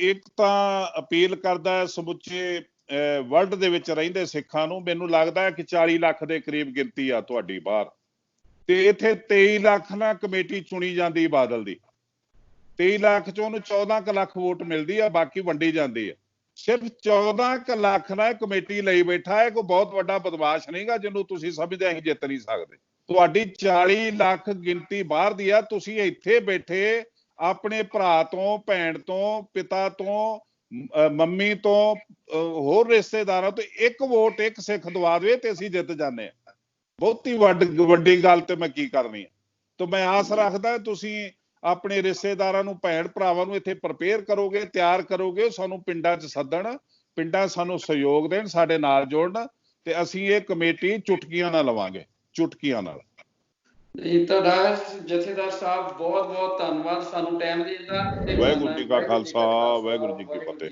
ਇੱਕ ਤਾਂ ਅਪੀਲ ਕਰਦਾ ਸਮੁੱਚੇ ਵਰਲਡ ਦੇ ਵਿੱਚ ਰਹਿੰਦੇ ਸਿੱਖਾਂ ਨੂੰ। ਮੈਨੂੰ ਲੱਗਦਾ ਹੈ ਕਿ 40 ਲੱਖ ਦੇ ਕਰੀਬ ਗਿਣਤੀ ਆ ਤੁਹਾਡੀ ਬਾਹਰ, ਤੇ ਇੱਥੇ 23 ਲੱਖ ਨਾਲ ਕਮੇਟੀ ਚੁਣੀ ਜਾਂਦੀ ਬਾਦਲ ਦੀ। 23 ਲੱਖ ਚੋਂ ਉਹਨੂੰ 14 ਕੁ ਲੱਖ ਵੋਟ ਮਿਲਦੀ ਆ, ਬਾਕੀ ਵੰਡੀ ਜਾਂਦੀ ਆ। ਸਿਰਫ 14 ਕੁ ਲੱਖ ਨਾਲ ਕਮੇਟੀ ਲਈ ਬੈਠਾ ਹੈ। ਕੋਈ ਬਹੁਤ ਵੱਡਾ ਬਦਮਾਸ਼ ਨਹੀਂਗਾ ਜਿਹਨੂੰ ਤੁਸੀਂ ਸਮਝਦੇ ਅਸੀਂ ਜਿੱਤ ਨਹੀਂ ਸਕਦੇ। ਤੁਹਾਡੀ 40 ਲੱਖ ਗਿਣਤੀ ਬਾਹਰ ਦੀ ਆ। ਤੁਸੀਂ ਇੱਥੇ ਬੈਠੇ ਆਪਣੇ ਭਰਾ ਤੋਂ, ਭੈਣ ਤੋਂ, ਪਿਤਾ ਤੋਂ, ਮੰਮੀ ਤੋਂ, ਹੋਰ ਰਿਸ਼ਤੇਦਾਰਾਂ ਤੋਂ ਇੱਕ ਵੋਟ ਇੱਕ ਸਿੱਖ ਦਵਾ ਦੇਵੇ ਤੇ ਅਸੀਂ ਜਿੱਤ ਜਾਂਦੇ ਹਾਂ। ਬਹੁਤੀ ਵੱਡੀ ਗੱਲ ਤੇ ਮੈਂ ਕੀ ਕਰਨੀ ਹੈ। ਤਾਂ ਮੈਂ ਆਸ ਰੱਖਦਾ ਤੁਸੀਂ ਆਪਣੇ ਰਿਸ਼ਤੇਦਾਰਾਂ ਨੂੰ, ਭੈਣ ਭਰਾਵਾਂ ਨੂੰ ਇੱਥੇ ਪ੍ਰਪੇਅਰ ਕਰੋਗੇ, ਤਿਆਰ ਕਰੋਗੇ, ਸਾਨੂੰ ਪਿੰਡਾਂ 'ਚ ਸੱਦਣ, ਪਿੰਡਾਂ ਸਾਨੂੰ ਸਹਿਯੋਗ ਦੇਣ, ਸਾਡੇ ਨਾਲ ਜੋੜਨ, ਤੇ ਅਸੀਂ ਇਹ ਕਮੇਟੀ ਚੁਟਕੀਆਂ ਨਾਲ ਲਵਾਂਗੇ, ਚੁਟਕੀਆਂ ਨਾਲ। ਤੁਹਾਡਾ ਜਥੇਦਾਰ ਸਾਹਿਬ ਬਹੁਤ ਬਹੁਤ ਧੰਨਵਾਦ ਸਾਨੂੰ ਟਾਈਮ ਦੇਣ ਦਾ। ਵਾਹਿਗੁਰੂ ਜੀ ਕਾ ਖਾਲਸਾ, ਵਾਹਿਗੁਰੂ ਜੀ ਕੀ ਫਤਿਹ।